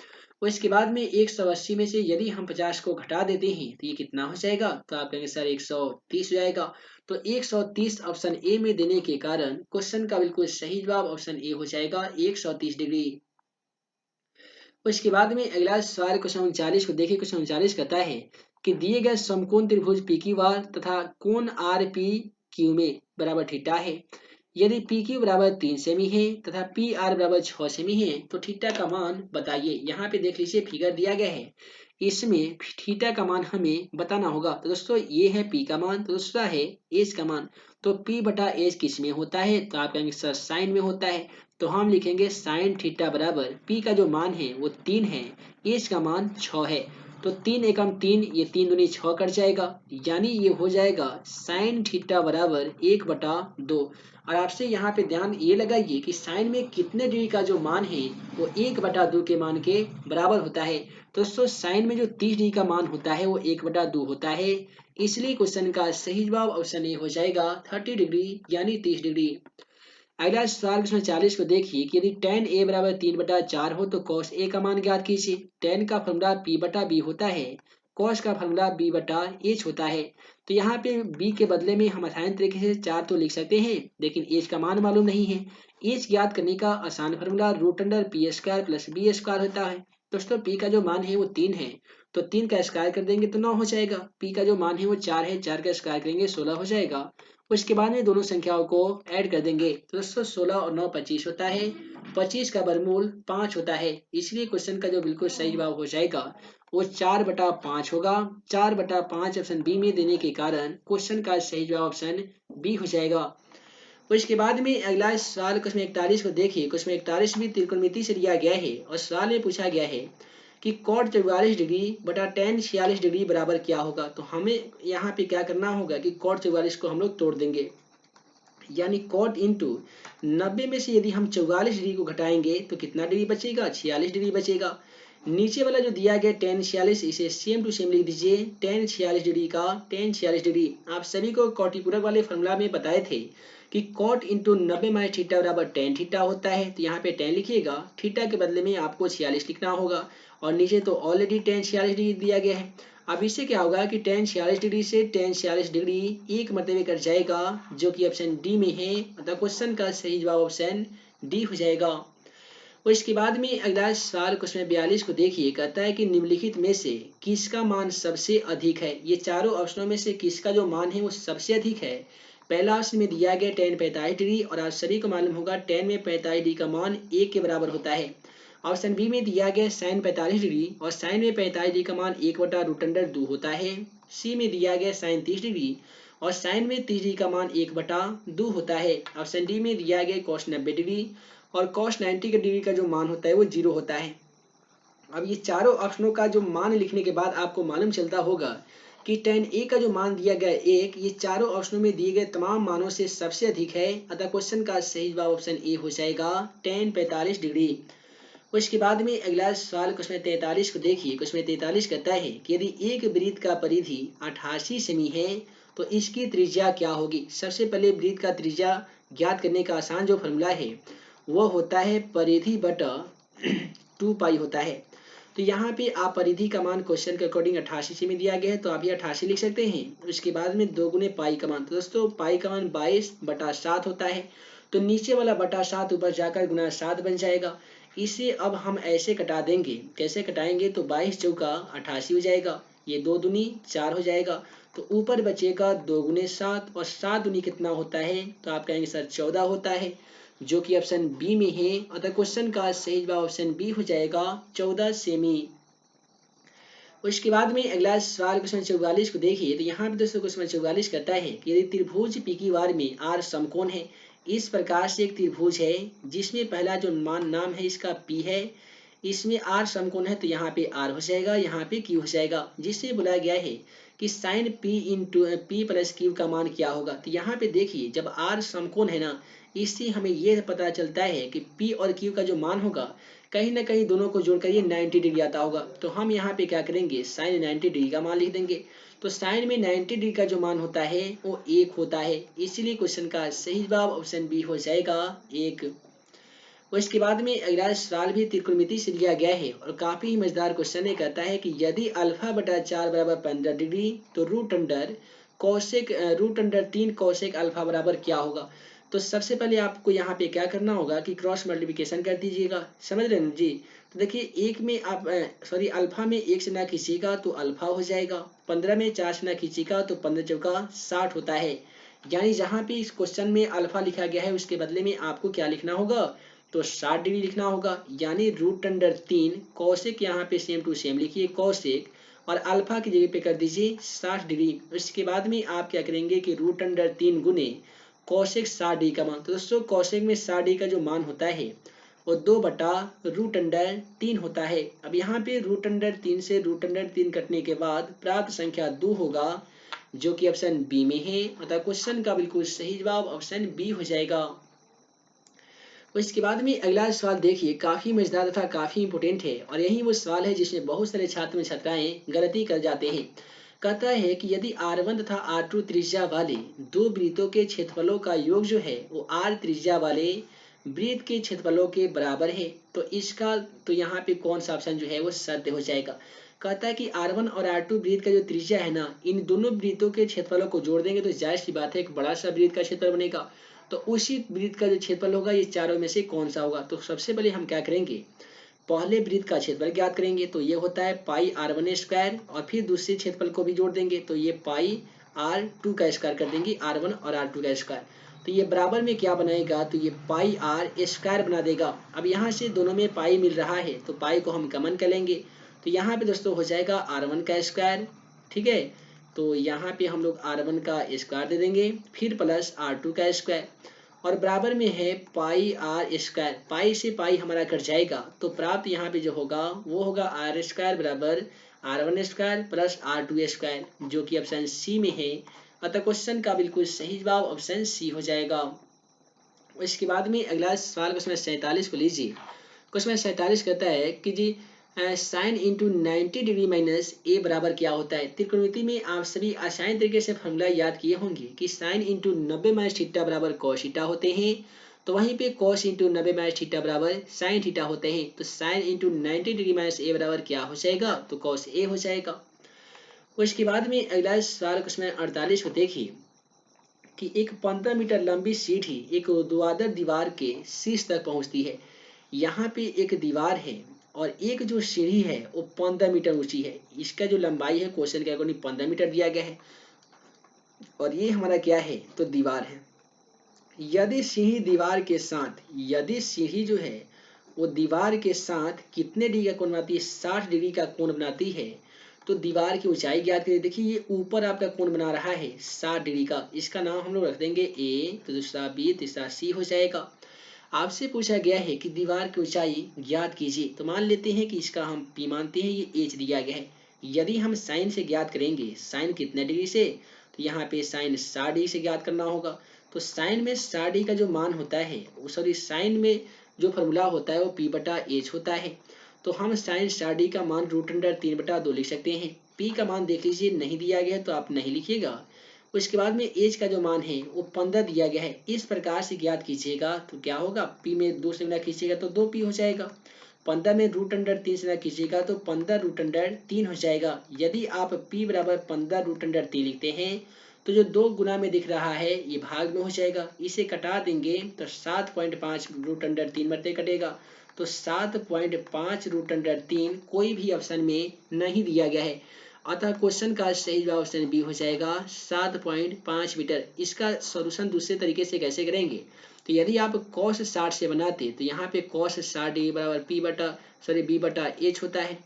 और इसके बाद में 180 में से यदि हम 50 को घटा देते हैं तो ये कितना हो जाएगा, तो आप कहेंगे सर 130 हो जाएगा। तो 130 ऑप्शन ए में देने के कारण क्वेश्चन का बिल्कुल सही जवाब ऑप्शन ए हो जाएगा 130 डिग्री। उसके बाद में अगला सवाल क्वेश्चन 39 को देखिए। क्वेश्चन 39 कहता है कि दिए गए समकोण त्रिभुज पी क्यू आर तथा कोण आर पी क्यू में बराबर थीटा है। यदि पी क्यू बराबर 3 सेमी है तथा पी आर बराबर 6 सेमी है तो थीटा का मान बताइए। यहाँ पे देख लीजिए फिगर दिया गया है, इसमें थीटा का मान हमें बताना होगा। तो दोस्तों ये है पी का मान, तो दूसरा है एच का मान। तो पी बटा एच किस में होता है, तो आप कहेंगे सर साइन में होता है। तो हम लिखेंगे साइन थीटा बराबर पी का जो मान है वो 3 है, एच का मान 6 है। तो 3 एकम 3, ये 3 दूनी 6 कट जाएगा, यानी ये हो जाएगा साइन थीटा बराबर 1/2। और आपसे यहाँ पे ध्यान ये लगाइए कि साइन में कितने डिग्री का जो मान है वो 1/2 के मान के बराबर होता है। तो दोस्तों साइन में जो 30 डिग्री का मान होता है वो 1/2 होता है, इसलिए क्वेश्चन का सही जवाब ऑप्शन ए हो जाएगा 30 डिग्री यानी 30 डिग्री। अगला सवाल क्वेश्चन 40 को देखिए कि यदि tan a बराबर 3/4 हो तो cos a का मान ज्ञात कीजिए। tan का फॉर्मूला p बटा b होता है, cos का फॉर्मूला b बटा h होता है। तो यहाँ पे b के बदले में हम आसान तरीके से 4 तो लिख सकते हैं, लेकिन h का मान मालूम नहीं है। h ज्ञात करने का आसान फॉर्मूला √p² प्लस b² होता है। दोस्तों p का जो मान है वो 3 है, तो 3 का स्क्वायर कर देंगे तो 9 हो जाएगा। p का जो मान है वो 4 है, 4 का स्क्वायर करेंगे 16 हो जाएगा। उसके बाद में दोनों संख्याओं को ऐड कर देंगे तो दोस्तों 16 और 9 25 होता है, 25 का वर्गमूल 5 होता है, इसलिए क्वेश्चन का जो बिल्कुल सही जवाब हो जाएगा वो 4/5 होगा। 4/5 ऑप्शन बी में देने के कारण क्वेश्चन का सही जवाब ऑप्शन बी हो जाएगा। उसके बाद में अगला सवाल क्वेश्चन 41 को देखिए। क्वेश्चन 41 भी त्रिकोणमिति से लिया गया है और सवाल में पूछा गया है कि cot 44 डिग्री बटा tan 46 डिग्री बराबर क्या होगा। तो हमें यहाँ पे क्या करना होगा कि cot 44 को हम लोग तोड़ देंगे, यानी cot इंटू 90 में से यदि हम 44 डिग्री को घटाएंगे तो कितना डिग्री बचेगा, 46 डिग्री बचेगा। नीचे वाला जो दिया गया tan 46, इसे सेम टू सेम लिख दीजिए, tan 46 डिग्री का tan 46 डिग्री। आप सभी को कॉटीपूरक वाले फॉर्मूला में बताए थे कि cot इंटू 90 माइनस थीटा बराबर tan थीटा होता है। तो यहाँ पे tan लिखिएगा, थीटा के बदले में आपको 46 लिखना होगा, और नीचे तो ऑलरेडी tan 46 डिग्री दिया गया है। अब इससे क्या होगा कि tan 46 डिग्री से tan 46 डिग्री एक मरतबे कट जाएगा, जो कि ऑप्शन डी में है, अतः क्वेश्चन का सही जवाब ऑप्शन डी हो जाएगा। और इसके बाद में अगला सवाल क्वेश्चन 42 को देखिए, कहता है कि निम्नलिखित में से किसका मान सबसे अधिक है। ये चारों ऑप्शनों में से किसका जो मान है वो सबसे अधिक है। पहला ऑप्शन में दिया गया tan 45 डिग्री, और आप सभी को मालूम होगा tan में 45 डिग्री का मान 1 के बराबर होता है। ऑप्शन बी में दिया गया sin 45 डिग्री, और sin में 45 डिग्री का मान 1/√2 होता है। सी में दिया गया sin 30 डिग्री, और sin में 30 डिग्री का मान 1/2 होता है। ऑप्शन डी में दिया गया cos 90 डिग्री, और cos 90 के डिग्री का जो मान होता है वो 0 होता है। अब ये चारों ऑप्शनों का जो मान लिखने के बाद आपको मालूम चलता होगा कि tan a का जो मान दिया गया 1, ये चारों ऑप्शनों में दिए गए तमाम मानों से सबसे अधिक है, अतः क्वेश्चन का सही जवाब ऑप्शन ए हो जाएगा tan 45 डिग्री। उसके बाद में अगला सवाल क्वेश्चन 43 को देखिए। क्वेश्चन 43 कहता है कि यदि एक वृत्त का परिधि 88 सेमी है तो इसकी त्रिज्या क्या होगी। सबसे पहले वृत्त का त्रिज्या ज्ञात करने का आसान जो फॉर्मूला है वो होता है परिधि बटा 2 पाई होता है। तो यहाँ पे आप परिधि का मान क्वेश्चन के अकॉर्डिंग 88 सेमी दिया गया है, तो आप ये 88 लिख सकते हैं। उसके बाद में 2 गुने पाई का मान, तो दोस्तों पाई का मान 22/7 होता है। तो नीचे वाला बटा 7 ऊपर जाकर गुना 7 बन जाएगा। इसे अब हम ऐसे कटा देंगे, कैसे कटाएंगे, तो 22 चौका 88 हो जाएगा, ये 2 दूनी 4 हो जाएगा। तो ऊपर बचेगा 2 गुने 7, और 7 दूनी कितना होता है, तो आप कहेंगे सर 14 होता है, जो कि ऑप्शन बी में है, अतः क्वेश्चन का सही जवाब ऑप्शन बी हो जाएगा 14 सेमी। उसके बाद में अगला सवाल क्वेश्चन 44 को देखिए। तो यहाँ पे दोस्तों क्वेश्चन 44 कहता है कि यदि त्रिभुज पी की वार में आर समकोण है, इस प्रकार से एक त्रिभुज है जिसमें पहला जो नाम है इसका पी है, इसमें आर समकोण है, तो यहाँ पे आर हो जाएगा, यहाँ पे क्यू हो जाएगा, जिससे बुलाया गया है कि sine P into P plus Q का मान क्या होगा। तो यहाँ पे देखिए जब आर समकोण है ना, इससे हमें ये पता चलता है कि पी और क्यू का जो मान होगा कहीं ना कहीं दोनों को जोड़कर ये 90 डिग्री आता होगा। तो हम यहाँ पे क्या करेंगे, साइन 90 डिग्री का मान लिख देंगे। तो साइन में 90 डिग्री का जो मान होता है वो 1 होता है, इसीलिए क्वेश्चन का सही जवाब ऑप्शन बी हो जाएगा 1। और इसके बाद में अगला सवाल भी त्रिकोणमिति से लिया गया है और काफी मजेदार क्वेश्चन है। कहता है कि यदि अल्फा बटा 4 बराबर 15 डिग्री तो रूट अंडर 3 कोसेक अल्फा बराबर क्या होगा। तो सबसे पहले आपको यहाँ पे क्या करना होगा कि क्रॉस मल्टीप्लिकेशन कर दीजिएगा, समझ रहे हैं जी। तो देखिए एक में आप अल्फा में 1 से ना खींचिएगा तो अल्फा हो जाएगा, 15 में 4 से ना खींचिएगा तो 15 चौका 60 होता है, यानी जहाँ पे इस क्वेश्चन में अल्फा लिखा गया है उसके बदले में आपको क्या लिखना होगा, तो 60 डिग्री लिखना होगा। यानी √3 कौशिक यहाँ पे सेम टू सेम लिखिए कौशिक, और अल्फा की जगह पे कर दीजिए 60 डिग्री। उसके बाद में आप क्या करेंगे कि √3 गुने कौशिक 60 डिग्री का मान। तो दोस्तों कौशिक में 60 डिग्री का जो मान होता है वो 2/√3 होता है। अब यहाँ पे √3 से √3 कटने के बाद प्राप्त संख्या 2 होगा, जो कि ऑप्शन बी में है। अतः क्वेश्चन का बिल्कुल सही जवाब ऑप्शन बी हो जाएगा। उसके बाद में अगला सवाल देखिए, काफी मजेदार तथा काफी इंपोर्टेंट है, और यही वो सवाल है जिसमें बहुत सारे छात्र छात्राएं गलती कर जाते हैं। कहता है कि यदि R1 तथा R2 त्रिज्या वाले दो वृत्तों के क्षेत्रफलों का योग जो है वो R त्रिज्या वाले वृत्त के क्षेत्रफलों के बराबर है, तो इसका तो यहाँ पे कौन सा ऑप्शन जो है वो सत्य हो जाएगा। कहता है कि R1 और R2 वृत्त का जो त्रिज्या है ना, इन दोनों वृत्तों के क्षेत्रफलों को जोड़ देंगे तो जाहिर सी बात है एक बड़ा सा वृत्त का क्षेत्रफल बनेगा। तो उसी वृत्त का जो क्षेत्रफल होगा ये चारों में से कौन सा होगा। तो सबसे पहले हम क्या करेंगे, पहले वृत्त का क्षेत्रफल ज्ञात करेंगे, तो ये होता है πr1², और फिर दूसरे क्षेत्रफल को भी जोड़ देंगे तो ये πr2 का स्क्वायर कर देंगे, R1 और R2 का स्क्वायर। तो ये बराबर में क्या बनाएगा, तो ये πr² बना देगा। अब यहाँ से दोनों में पाई मिल रहा है तो पाई को हम कॉमन कर लेंगे, तो यहाँ पे दोस्तों हो जाएगा R1 का स्क्वायर। ठीक है, तो यहाँ पे हम लोग R1 का स्क्वायर दे देंगे, फिर प्लस R2 का स्क्वायर, और बराबर में है πr²। पाई से पाई हमारा कट जाएगा, तो प्राप्त यहाँ पे जो होगा वो होगा R² बराबर R1² प्लस R2², जो कि ऑप्शन सी में है। अतः क्वेश्चन का बिल्कुल सही जवाब ऑप्शन सी हो जाएगा। इसके बाद में अगला सवाल क्वेश्चन 47 को लीजिए। क्वेश्चन 47 कहता है कि जी साइन इंटू 90 डिग्री माइनस ए बराबर क्या होता है। त्रिकोणमिति में आप सभी आसान तरीके से फॉर्मूला याद किए होंगे कि साइन इंटू 90 माइनस थीटा बराबर कॉस थीटा होते हैं, तो वहीं पे कॉस इंटू 90 माइनस थीटा बराबर साइन थीटा होते हैं। तो साइन इंटू 90 डिग्री माइनस ए बराबर क्या हो जाएगा, तो कॉस ए हो जाएगा। उसके बाद में अगला सवाल क्वेश्चन 48 को देखिए कि एक 15 मीटर लंबी सीढ़ी एक ऊर्ध्वाधर दीवार के शीर्ष तक पहुंचती है। यहाँ पे एक दीवार है और एक जो सीढ़ी है वो 15 मीटर ऊंची है। इसका जो लंबाई है क्वेश्चन के अकॉर्डिंग 15 मीटर दिया गया है, और ये हमारा क्या है, तो दीवार है। यदि सीढ़ी जो है वो दीवार के साथ कितने डिग्री का कोण बनाती है, 60 डिग्री का कोण बनाती है, तो दीवार की ऊंचाई ज्ञात करिए। देखिए ये ऊपर आपका कोण बना रहा है 60 डिग्री का, इसका नाम हम लोग रख देंगे ए, तो दूसरा बी, तीसरा सी हो जाएगा। आपसे पूछा गया है कि दीवार की ऊंचाई ज्ञात कीजिए, तो मान लेते हैं कि इसका हम पी मानते हैं, ये एच दिया गया है। यदि हम साइन से ज्ञात करेंगे, साइन कितने डिग्री से, तो यहाँ पे साइन 60 डिग्री से ज्ञात करना होगा। तो साइन में 60 डिग्री का जो मान होता है, सॉरी साइन में जो फॉर्मूला होता है वो p/h होता है। तो हम साइन 60 डिग्री का मान √3/2 लिख सकते हैं। p का मान देख लीजिए नहीं दिया गया है तो आप नहीं लिखिएगा। उसके बाद में एज का जो मान है वो 15 दिया गया है, इस प्रकार से ज्ञात कीजिएगा। तो क्या होगा, p में 2 से गुना कीजिएगा तो 2p हो जाएगा। 15 में √3 से गुना कीजिएगा तो 15√3 हो जाएगा। यदि आप p बराबर 15√3 लिखते हैं तो जो 2 गुना में दिख रहा है ये भाग में हो जाएगा, इसे कटा देंगे तो 7.5 √3 मरते कटेगा, तो 7.5√3 कोई भी ऑप्शन में नहीं दिया गया है। अतः क्वेश्चन का सही जवाब ऑप्शन बी हो जाएगा 7.5 मीटर। इसका सॉल्यूशन दूसरे तरीके से कैसे करेंगे, तो यदि आप cos 60 से बनाते तो यहाँ पे cos 60 डिग्री बराबर b/h होता है।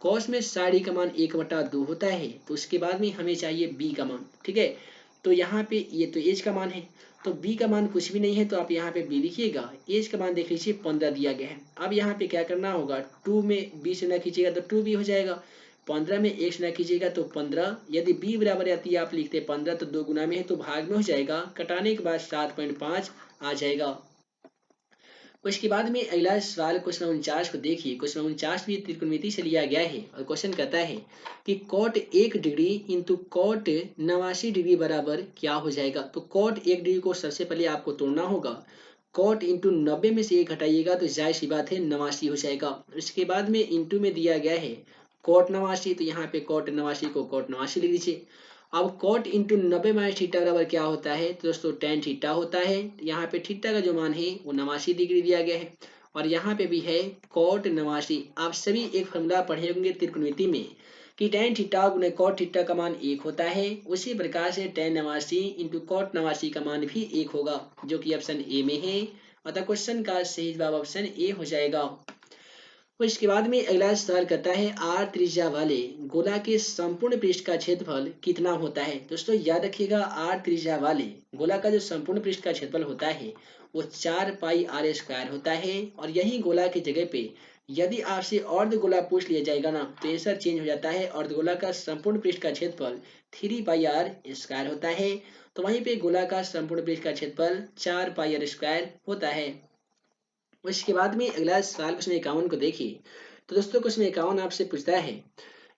cos में 60 डिग्री का मान 1/2 होता है, तो उसके बाद में हमें चाहिए b का मान। ठीक है, तो यहाँ पे ये तो h का मान है, तो b का मान कुछ भी नहीं है, तो आप यहाँ पे b लिखिएगा। h का मान देख लीजिए 15 दिया गया है। अब यहाँ पे क्या करना होगा, 2 में b से गुना कीजिएगा तो 2b हो जाएगा, 15 में 1 से गुना कीजिएगा तो 15। यदि b बराबर आती है आप लिखते 15 तो 2 गुना में है तो भाग में हो जाएगा, कटाने के बाद 7.5 आ जाएगा। उसके बाद में अगला सवाल क्वेश्चन 49 को देखिए। क्वेश्चन 49 भी त्रिकोणमिति से लिया गया है और क्वेश्चन कहता है कि cot 1 degree into cot 89 degree बराबर क्या हो जाएगा। तो cot 1 डिग्री को सबसे पहले आपको तोड़ना होगा, cot इंटू 90 में से 1 हटाइएगा तो जाहिर सी बात है 89 हो जाएगा। उसके बाद में इंटू में दिया गया है cot 89, तो यहाँ पे cot 89 को cot 89 लिख लीजिए। अब cot इंटू 90 माइनस थीटा बराबर क्या होता है, तो दोस्तों tan थीटा होता है। यहाँ पे थीटा का जो मान है वो 89 डिग्री दिया गया है, और यहाँ पे भी है cot 89। आप सभी एक फॉर्मूला पढ़े होंगे त्रिकोणमिति में कि tan थीटा गुने cot थीटा का मान 1 होता है, उसी प्रकार से tan 89 इंटू cot 89 का मान भी 1 होगा, जो कि ऑप्शन ए में है। अतः क्वेश्चन का सही जवाब ऑप्शन ए हो जाएगा। और इसके बाद में अगला सवाल कहता है आर त्रिज्या वाले गोला के संपूर्ण पृष्ठ का क्षेत्रफल कितना होता है। दोस्तों याद रखिएगा, आर त्रिज्या वाले गोला का जो संपूर्ण पृष्ठ का क्षेत्रफल होता है वो 4 पाई आर स्क्वायर होता है। और यही गोला की जगह पे यदि आपसे अर्धगोला पूछ लिया जाएगा ना, तो आंसर चेंज हो जाता है। अर्धगोला का संपूर्ण पृष्ठ का क्षेत्रफल 3 पाई आर स्क्वायर होता है, तो वहीं पे गोला का संपूर्ण पृष्ठ का क्षेत्रफल 4 पाई आर स्क्वायर होता है। उसके बाद में अगला सवाल क्वेश्चन 51 को देखिए। तो दोस्तों क्वेश्चन 51 आपसे पूछता है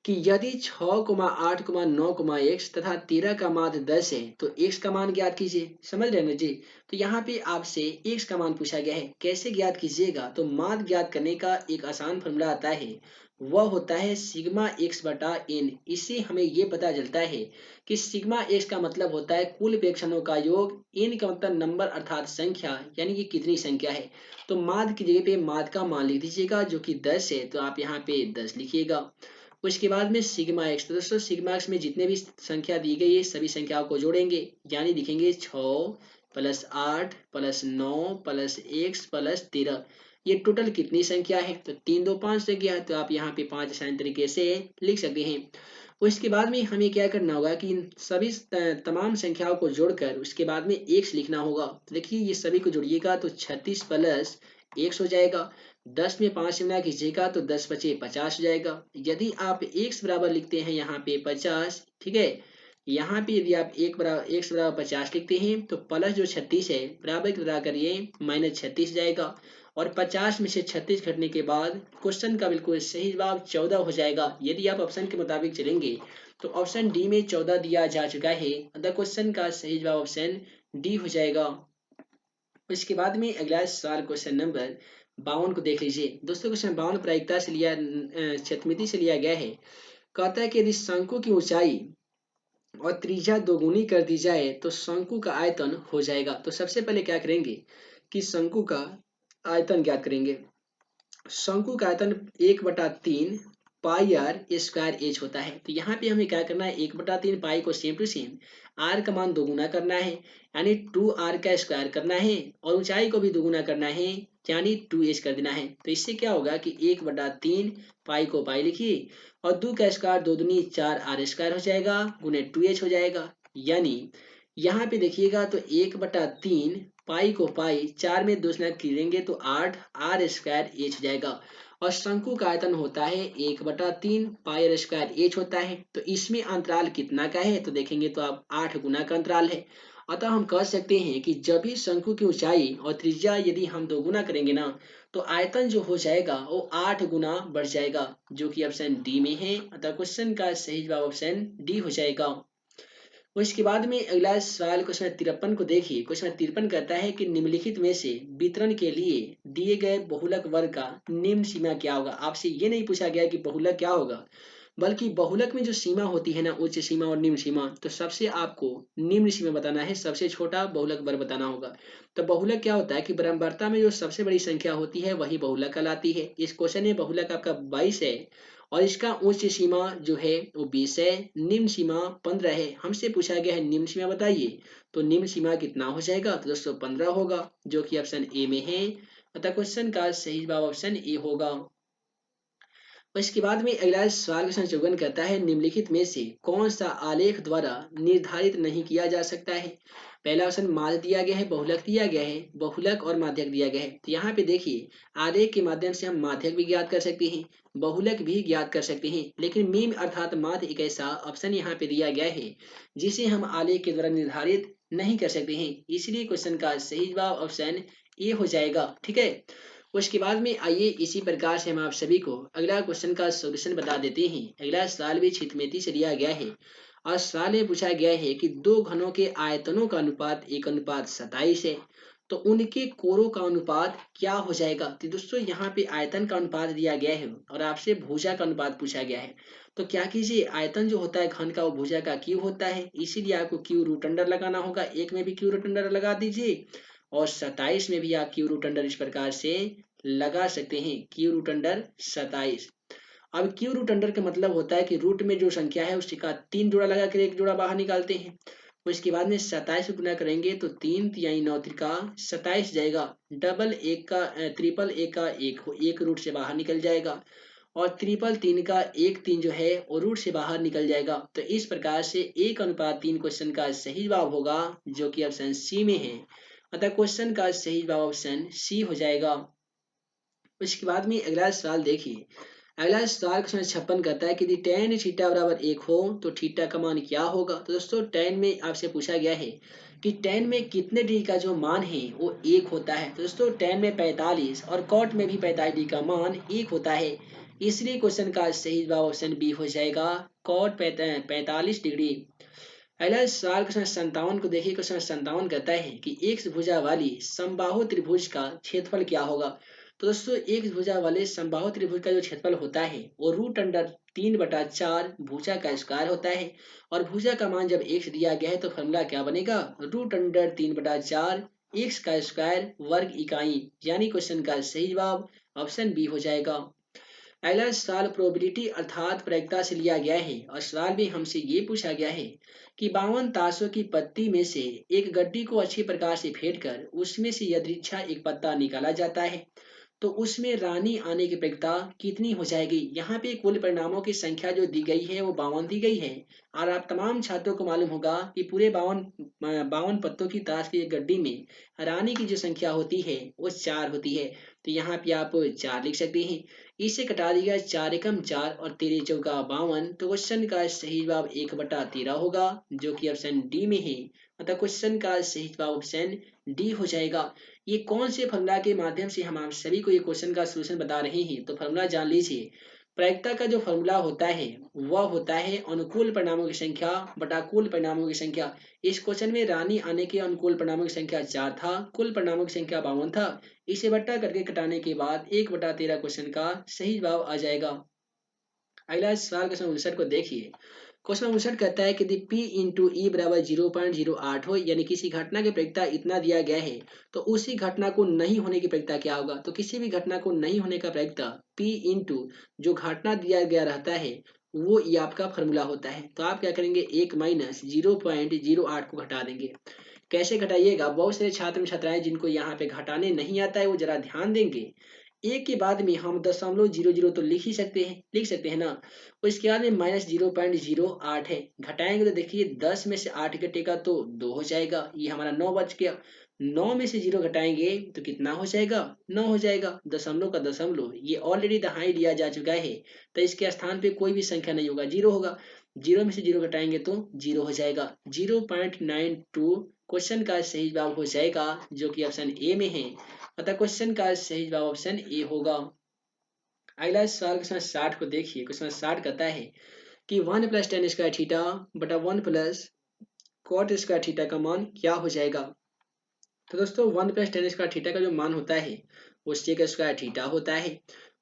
कि यदि 6,8,9,x तथा 13 का मान 10 है तो x का मान ज्ञात कीजिए। समझ रहे हैं ना जी। तो यहाँ पे आपसे x का मान पूछा गया है, कैसे ज्ञात कीजिएगा। तो मान ज्ञात करने का एक आसान फॉर्मूला आता है, वह होता है सिग्मा x बटा n। इससे हमें ये पता चलता है कि सिग्मा x का मतलब होता है कुल प्रेक्षणों का योग, n का मतलब नंबर अर्थात संख्या, यानी कि कितनी संख्या है। तो माद की जगह पे माद का मान लिख दीजिएगा जो कि 10 है, तो आप यहाँ पे 10 लिखिएगा। उसके बाद में सिग्मा एक्स, तो दोस्तों सिग्मा एक्स में जितने भी संख्या दी गई है सभी संख्याओं को जोड़ेंगे, यानी लिखेंगे 6 plus 8 plus 9 plus x plus 13। ये टोटल कितनी संख्या है। तो 3 2 5 संख्या है, तो आप यहाँ पे 5 आसान तरीके से लिख सकते हैं। उसके बाद में हमें क्या करना होगा कि इन सभी तमाम संख्याओं को जोड़कर उसके बाद में एक्स लिखना होगा। तो देखिए ये सभी को जोड़िएगा तो 36 प्लस एक्स हो जाएगा। 10 में 5 से गुणा कीजिएगा तो 10 पचे 50 हो जाएगा। यदि आप एक्स बराबर लिखते हैं यहाँ पे 50, ठीक है, यहाँ पे यदि आप एक्स बराबर 50 लिखते हैं तो प्लस जो 36 है बराबर की बराबर करिए माइनस 36 जाएगा। और 50 में से 36 घटने के बाद क्वेश्चन का बिल्कुल सही जवाब 14 हो जाएगा। यदि आप ऑप्शन के मुताबिक चलेंगे तो ऑप्शन डी में 14 दिया जा चुका है, अतः क्वेश्चन का सही जवाब ऑप्शन डी हो जाएगा। इसके बाद में अगला सवाल क्वेश्चन नंबर 52 को देख लीजिए। दोस्तों क्वेश्चन 52 प्रायिकता से लिया क्षेत्रमिति से लिया गया है। कहता है कि यदि शंकु की ऊंचाई और त्रिज्या दोगुनी कर दी जाए तो शंकु का आयतन हो जाएगा। तो सबसे पहले क्या करेंगे कि शंकु का आयतन ज्ञात करेंगे। शंकु का आयतन 1/3 पाई आर स्क्वायर एच होता है। तो यहाँ पे हमें क्या करना है, 1/3 पाई को सेम टू सेम आर का मान दोगुना करना है, यानी 2r का स्क्वायर करना है, और ऊंचाई को भी दोगुना करना है, यानी 2h कर देना है। तो इससे क्या होगा कि 1/3 पाई को पाई लिखिए और 2 का स्क्वायर 2 दूनी 4r स्क्वायर हो जाएगा गुने 2h हो जाएगा। यानी यहाँ पे देखिएगा तो 1/3 पाई को पाई 4 में 2 से गिरेंगे तो 8 आर स्क्वायर एच हो जाएगा। और शंकु का आयतन होता है 1/3 पाई आर स्क्वायर एच होता है। तो इसमें अंतराल कितना का है, तो देखेंगे तो आप 8 गुना का अंतराल है। अतः हम कह सकते हैं कि जब भी शंकु की ऊंचाई और त्रिज्या यदि हम दोगुना करेंगे ना, तो आयतन जो हो जाएगा वो 8 गुना बढ़ जाएगा, जो कि ऑप्शन डी में है। अतः क्वेश्चन का सही जवाब ऑप्शन डी हो जाएगा। उसके बाद में अगला सवाल क्वेश्चन 53 को देखिए। क्वेश्चन 53 कहता है कि निम्नलिखित में से वितरण के लिए दिए गए बहुलक वर्ग का निम्न सीमा क्या होगा। आपसे ये नहीं पूछा गया कि बहुलक क्या होगा, बल्कि बहुलक में जो सीमा होती है ना, उच्च सीमा और निम्न सीमा, तो सबसे आपको निम्न सीमा बताना है, सबसे छोटा बहुलक वर्ग बताना होगा। तो बहुलक क्या होता है कि बराबरता में जो सबसे बड़ी संख्या होती है वही बहुलक कहलाती है। इस क्वेश्चन में बहुलक आपका 22 है और इसका उच्च सीमा जो है वो 20 है, निम्न सीमा 15 है। हमसे पूछा गया है निम्न सीमा बताइए, तो निम्न सीमा कितना हो जाएगा, तो दोस्तों 15 होगा, जो कि ऑप्शन ए में है। अतः क्वेश्चन का सही जवाब ऑप्शन ए होगा। और इसके बाद में अगला सवाल क्वेश्चन 54 कहता है निम्नलिखित में से कौन सा आलेख द्वारा निर्धारित नहीं किया जा सकता है। पहला ऑप्शन माध्य दिया गया है, बहुलक दिया गया है, बहुलक और माध्यक दिया गया है। तो यहाँ पे देखिए आलेख के माध्यम से हम माध्यक भी ज्ञात कर सकते हैं, बहुलक भी ज्ञात कर सकते हैं, लेकिन मीम अर्थात माध्य एक ऐसा ऑप्शन यहाँ पे दिया गया है जिसे हम आलेख के द्वारा निर्धारित नहीं कर सकते हैं। इसलिए क्वेश्चन का सही जवाब ऑप्शन ए हो जाएगा। ठीक है, उसके बाद में आइए इसी प्रकार से हम आप सभी को अगला क्वेश्चन का सॉल्यूशन बता देते हैं। अगला सवाल भी छितमेती से लिया गया है और सवाल में पूछा गया है कि दो घनों के आयतनों का अनुपात 1:27 है, तो उनके कोरों का अनुपात क्या हो जाएगा। तो दोस्तों यहाँ पे आयतन का अनुपात दिया गया है और आपसे भुजा का अनुपात पूछा गया है। तो क्या कीजिए, आयतन जो होता है घन का वो भुजा का क्यूब होता है, इसीलिए आपको क्यू रूट अंडर लगाना होगा। एक में भी क्यू रूट अंडर लगा दीजिए और 27 में भी आप क्यू रूट अंडर इस प्रकार से लगा सकते हैं, क्यू रूट अंडर 27। अब क्यू रूट अंडर का मतलब होता है कि रूट में जो संख्या है उसका 3 जोड़ा लगा कर एक जोड़ा बाहर निकालते हैं। उसके बाद में 27 को गुना करेंगे तो 3 तिहाई 9 त्रिका 27 जाएगा। डबल एक का ट्रिपल एक का एक रूट से बाहर निकल जाएगा और ट्रिपल 3 का एक 3 जो है वो रूट से बाहर निकल जाएगा। तो इस प्रकार से 1:3 क्वेश्चन का सही जवाब होगा जो कि ऑप्शन सी में है। अतः क्वेश्चन का सही जवाब ऑप्शन सी हो जाएगा। उसके बाद में अगला सवाल देखिए। अगला सवाल क्वेश्चन 56 कहता है कि यदि tan थीटा बराबर 1 हो तो थीटा का मान क्या होगा। तो दोस्तों tan में आपसे पूछा गया है कि tan में कितने डिग्री का जो मान है वो 1 होता है। तो दोस्तों tan में 45 और cot में भी 45 डिग्री का मान 1 होता है, इसलिए क्वेश्चन का सही जवाब ऑप्शन बी हो जाएगा, cot 45 डिग्री। अगला सवाल क्वेश्चन 57 को देखिए। क्वेश्चन 57 कहता है कि एक भुजा वाली समबाहु त्रिभुज का क्षेत्रफल क्या होगा। तो दोस्तों एक भुजा वाले समबाहु त्रिभुज का जो क्षेत्रफल होता है वो रूट अंडर 3/4 भुजा का स्क्वायर होता है और भुजा का मान जब x दिया गया है तो फॉर्मूला क्या बनेगा, रूट अंडर 3/4 x का स्क्वायर वर्ग इकाई, यानी क्वेश्चन का सही जवाब ऑप्शन बी हो जाएगा। अगला सवाल प्रोबेबिलिटी अर्थात प्रायिकता से लिया गया है और सवाल में हमसे ये पूछा गया है कि 52 ताशों की पत्ती में से एक गड्डी को अच्छी प्रकार से फेंट कर उसमें से यदृच्छा एक पत्ता निकाला जाता है तो उसमें रानी आने की प्रायिकता कितनी हो जाएगी। यहाँ पे कुल परिणामों की संख्या जो दी गई है वो 52 दी गई है और आप तमाम छात्रों को मालूम होगा कि पूरे 52 पत्तों की ताश की एक गड्डी में रानी की जो संख्या होती है वो 4 होती है। तो यहाँ पे आप 4 लिख सकते हैं। इसे कटा दिया 4 एकम 4 और 13 चौका 52। तो क्वेश्चन का सही जवाब 1/13 होगा जो कि ऑप्शन डी में है। अतः क्वेश्चन का सही जवाब ऑप्शन डी हो जाएगा। ये कौन से फॉर्मूला के माध्यम से हम आप सभी को ये क्वेश्चन का सलूशन बता रहे हैं, तो फॉर्मूला जान लीजिए। प्रायिकता का जो फॉर्मूला होता है वह होता है अनुकूल परिणामों की संख्या बटा कुल परिणामों की संख्या। इस क्वेश्चन में रानी आने के अनुकूल परिणामों की संख्या 4 था, कुल परिणामों की संख्या 52 था। इसे बट्टा करके कटाने के बाद 1/13 क्वेश्चन का सही जवाब आ जाएगा। अगला सवाल क्वेश्चन 59 को देखिए। क्वेश्चन 59 कहता है कि यदि P इंटू ई बराबर 0.08 हो, यानी किसी घटना की प्रायिकता इतना दिया गया है तो उसी घटना को नहीं होने की प्रायिकता क्या होगा। तो किसी भी घटना को नहीं होने का प्रायिकता P इंटू जो घटना दिया गया रहता है वो ये आपका फॉर्मूला होता है। तो आप क्या करेंगे, 1 माइनस 0.08 को घटा देंगे। कैसे घटाइएगा, बहुत सारे छात्र छात्राएं जिनको यहाँ पे घटाने नहीं आता है वो जरा ध्यान देंगे। एक के बाद में हम 0.00 तो लिख सकते हैं ना। और इसके बाद में माइनस 0.08 है, घटाएंगे तो देखिए 10 में से 8 घटेगा तो 2 हो जाएगा, ये हमारा 9 बच गया। 9 में से 0 घटाएंगे तो कितना हो जाएगा, 9 हो जाएगा। दशमलव का दशमलव ये ऑलरेडी दहाई लिया जा चुका है तो इसके स्थान पे कोई भी संख्या नहीं होगा, 0 होगा। 0 में से 0 घटाएंगे तो 0 हो जाएगा। 0.92 क्वेश्चन का सही जवाब हो जाएगा जो कि ऑप्शन ए में है। अतः क्वेश्चन का सही जवाब ऑप्शन ए होगा। अगला सवाल क्वेश्चन 60 को देखिए। क्वेश्चन 60 कहता है कि 1 प्लस टेन स्क्वायर थीटा बटा 1 प्लस कॉट स्क्वायर थीटा का मान क्या हो जाएगा। तो दोस्तों 1 प्लस टेन स्क्वायर थीटा का जो मान होता है वो सेक स्क्वायर थीटा होता है।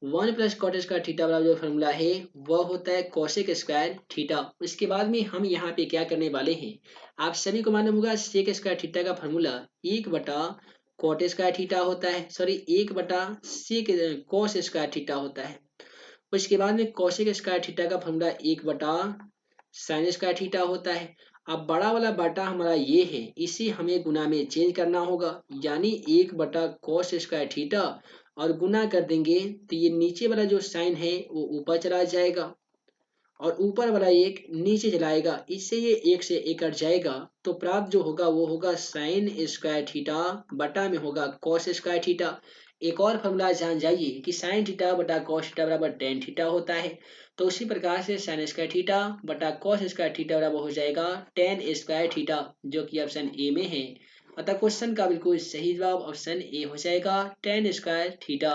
1 प्लस कॉट स्क्वायर थीटा वाला जो फॉर्मूला है वह होता है कोसेक स्क्वायर थीटा। उसके बाद में हम यहाँ पे क्या करने वाले हैं, आप सभी को मालूम होगा सेक स्क्वायर थीटा का फॉर्मूला 1 बटा कॉट स्क्वायर थीटा होता है, सॉरी 1 बटा सेक कॉस स्क्वायर थीटा होता है। उसके बाद में कौशिक स्क्वायर थीटा का फॉर्मूला 1 बटा साइन स्क्वायर थीटा होता है। अब बड़ा वाला बाटा हमारा ये है, इसे हमें गुना में चेंज करना होगा, यानी 1 बटा कॉस स्क्वायर थीटा और गुना कर देंगे तो ये नीचे वाला जो साइन है वो ऊपर चला जाएगा और ऊपर वाला एक नीचे चलाएगा, इससे ये एक से एक कट जाएगा। तो प्राप्त जो होगा वो होगा साइन स्क्वायर थीटा बटा में होगा कॉस स्क्वायर थीटा। एक और फॉर्मूला जान जाइए कि साइन थीटा बटा कॉस थीटा बराबर टेन थीटा होता है। तो उसी प्रकार से साइन स्क्वायर थीटा बटा कॉस स्क्वायर थीटा बराबर हो जाएगा टेन स्क्वायर थीटा जो कि ऑप्शन ए में है। अतः क्वेश्चन का बिल्कुल सही जवाब ऑप्शन ए हो जाएगा, टेन स्क्वायर थीटा।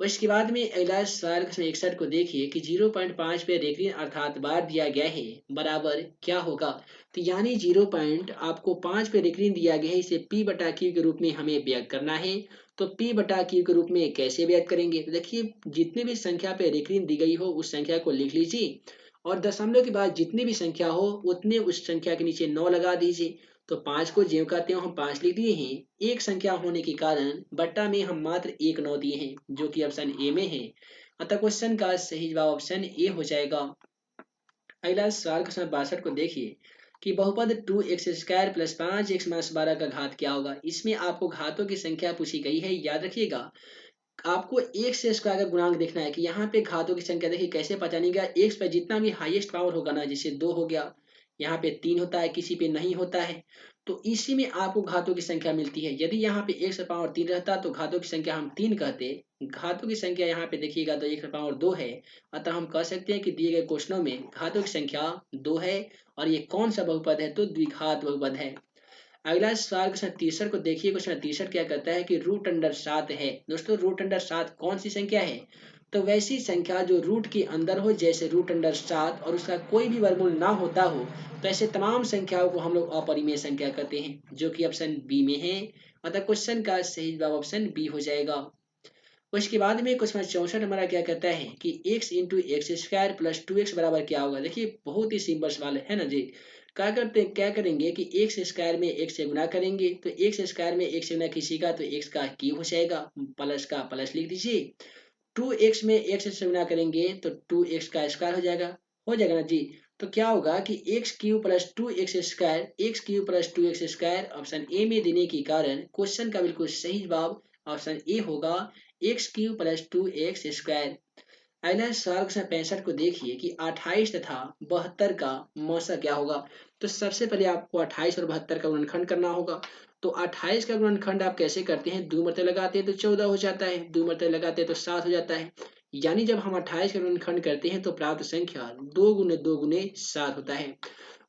उसके बाद में अगला सवाल क्वेश्चन 61 को देखिए कि 0.5 पे रेखीय अर्थात बार दिया गया है बराबर क्या होगा। तो यानी 0.5 पे रेखीय दिया गया है, इसे p बटा क्यू के रूप में हमें व्यक्त करना है। तो p बटा क्यू के रूप में कैसे व्यक्त करेंगे, तो देखिए जितनी भी संख्या पे रेखीय दी गई हो उस संख्या को लिख लीजिए और दशमलव के बाद जितनी भी संख्या हो उतने उस संख्या के नीचे 9 लगा दीजिए। तो 5 को ज्यों कहते हो हम 5 लिख दिए हैं, एक संख्या होने के कारण बट्टा में हम मात्र एक 9 दिए हैं जो कि ऑप्शन ए में है। अतः क्वेश्चन का सही जवाब ऑप्शन ए हो जाएगा। अगला सवाल क्वेश्चन 62 को देखिए कि बहुपद 2x² प्लस 5x माइनस 12 का घात क्या होगा। इसमें आपको घातों की संख्या पूछी गई है, याद रखिएगा। आपको एक से स्क्वायर का गुणांक देखना है कि यहाँ पे घातों की संख्या देखिए कैसे पहचानेगा। एक्स पे जितना भी हाईएस्ट पावर होगा ना, जैसे 2 हो गया, यहाँ पे 3 होता है, किसी पे नहीं होता है, तो इसी में आपको घातों की संख्या मिलती है। यदि यहाँ पे एक्स पावर 3 रहता तो घातों की संख्या हम 3 कहते। घातों की संख्या यहाँ पे देखिएगा तो एक्स पावर 2 है। अतः हम कह सकते हैं कि दिए गए क्वेश्चनों में घातों की संख्या 2 है और ये कौन सा बहुपद है, तो द्विघात बहुपद है। अगला सवाल क्वेश्चन 63 को देखिए। क्वेश्चन 63 क्या कहता है कि रूट अंडर 7 है। दोस्तों रूट अंडर 7 कौन सी संख्या है, तो वैसी संख्या जो रूट के अंदर हो, जैसे रूट अंडर 7 और उसका कोई भी वर्गमूल ना होता हो, तो ऐसे तमाम संख्याओं को हम लोग अपरिमेय संख्या कहते हैं, जो कि ऑप्शन बी में है। अतः क्वेश्चन का सही जवाब ऑप्शन बी हो जाएगा। उसके बाद में क्वेश्चन 64 हमारा क्या कहता है कि x into x square plus 2x बराबर क्या होगा। देखिए बहुत ही सिंपल सवाल है ना जी। क्या करेंगे कि एक्स स्क्वायर में x से गुना करेंगे, तो एक्स स्क्वायर में x से गुना किसी का तो x का क्यूब हो जाएगा, प्लस का प्लस लिख दीजिए। 2x में x से गुना करेंगे तो 2x का स्क्वायर हो जाएगा ना जी। तो क्या होगा कि x cube plus 2x² option A में देने के कारण क्वेश्चन का बिल्कुल सही जवाब ऑप्शन ए होगा, एक्स क्यूब प्लस 2x²। अगला सवाल क्वेश्चन 65 को देखिए कि 28 तथा 72 का मौसा क्या होगा। तो सबसे पहले आपको 28 और 72 का गुणनखंड करना होगा। तो 28 का गुणनखंड आप कैसे करते हैं, 2 मरते लगाते हैं तो 14 हो जाता है, 2 मरते लगाते हैं तो 7 हो जाता है। यानी जब हम 28 का गुणनखंड करते हैं तो प्राप्त संख्या 2 गुने 2 गुने 7 होता है।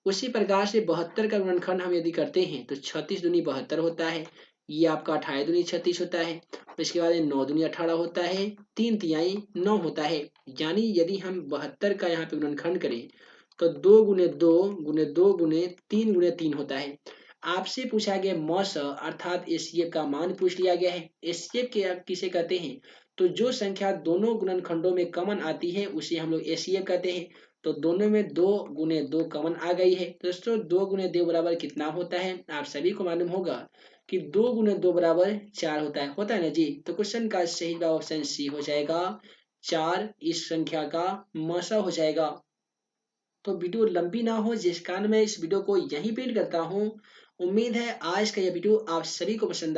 उसी प्रकार से 72 का गुणनखंड हम यदि करते हैं तो 36 दूनी 72 होता है, ये आपका 28 दूनी 36 होता है। इसके बाद 9 दूनी 18 होता है, 3 तिहाई 9 होता है। यानी यदि हम 72 का यहाँ पे गुणनखंड करें तो 2 गुने 2 गुने 2 गुने 3 होता है। आपसे पूछा गया मौस अर्थात एससीएफ का मान पूछ लिया गया है। एससीएफ के आप किसे कहते हैं, तो जो संख्या दोनों गुणनखंडों में कॉमन आती है उसे हम लोग एससीएफ कहते हैं। तो दोनों में 2 गुने 2 कॉमन आ गई है। दोस्तों 2 गुने 2 बराबर कितना होता है, आप सभी को मालूम होगा कि 2 गुने 2 बराबर 4 होता है ना जी। तो क्वेश्चन का सही जवाब ऑप्शन सी हो जाएगा, 4 इस संख्या का मौसा हो जाएगा। तो वीडियो लंबी ना हो जिस कारण मैं इस वीडियो को यहीं पे एंड करता हूँ। उम्मीद है आज का यह वीडियो आप सभी को पसंद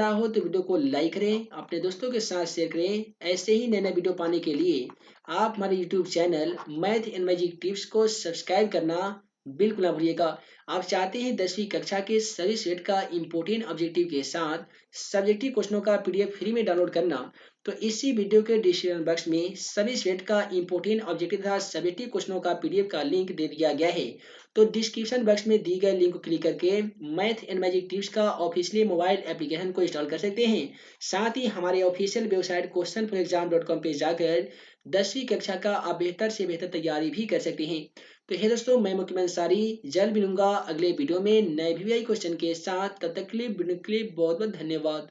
आया हो तो वीडियो को लाइक करें, अपने दोस्तों के साथ शेयर करें। ऐसे ही नए नए वीडियो पाने के लिए आप हमारे YouTube channel math and magic tips को सब्सक्राइब करना बिल्कुल ना भूलिएगा। आप चाहते हैं 10वीं कक्षा के सभी सेट का इम्पोर्टेंट ऑब्जेक्टिव के साथ सब्जेक्टिव क्वेश्चनों का पीडीएफ फ्री में डाउनलोड करना, तो इसी वीडियो के डिस्क्रिप्शन बॉक्स में सभी सेट का इंपोर्टेंट ऑब्जेक्टिव तथा सब्जेक्टिव क्वेश्चनों का पीडीएफ का लिंक दे दिया गया है। तो डिस्क्रिप्शन बॉक्स में दी गए लिंक को क्लिक करके मैथ एंड मैजिक टिप्स का ऑफिशियली मोबाइल एप्लीकेशन को इंस्टॉल कर सकते हैं। साथ ही हमारे ऑफिशियल वेबसाइट questionforexam.com पे जाकर 10वीं कक्षा का आप बेहतर से बेहतर तैयारी भी कर सकते हैं। तो हे दोस्तों, मैं मुकीम अंसारी जल्द मिलूंगा अगले वीडियो में नए वीवीआई क्वेश्चन के साथ। तब तक के लिए बहुत बहुत धन्यवाद।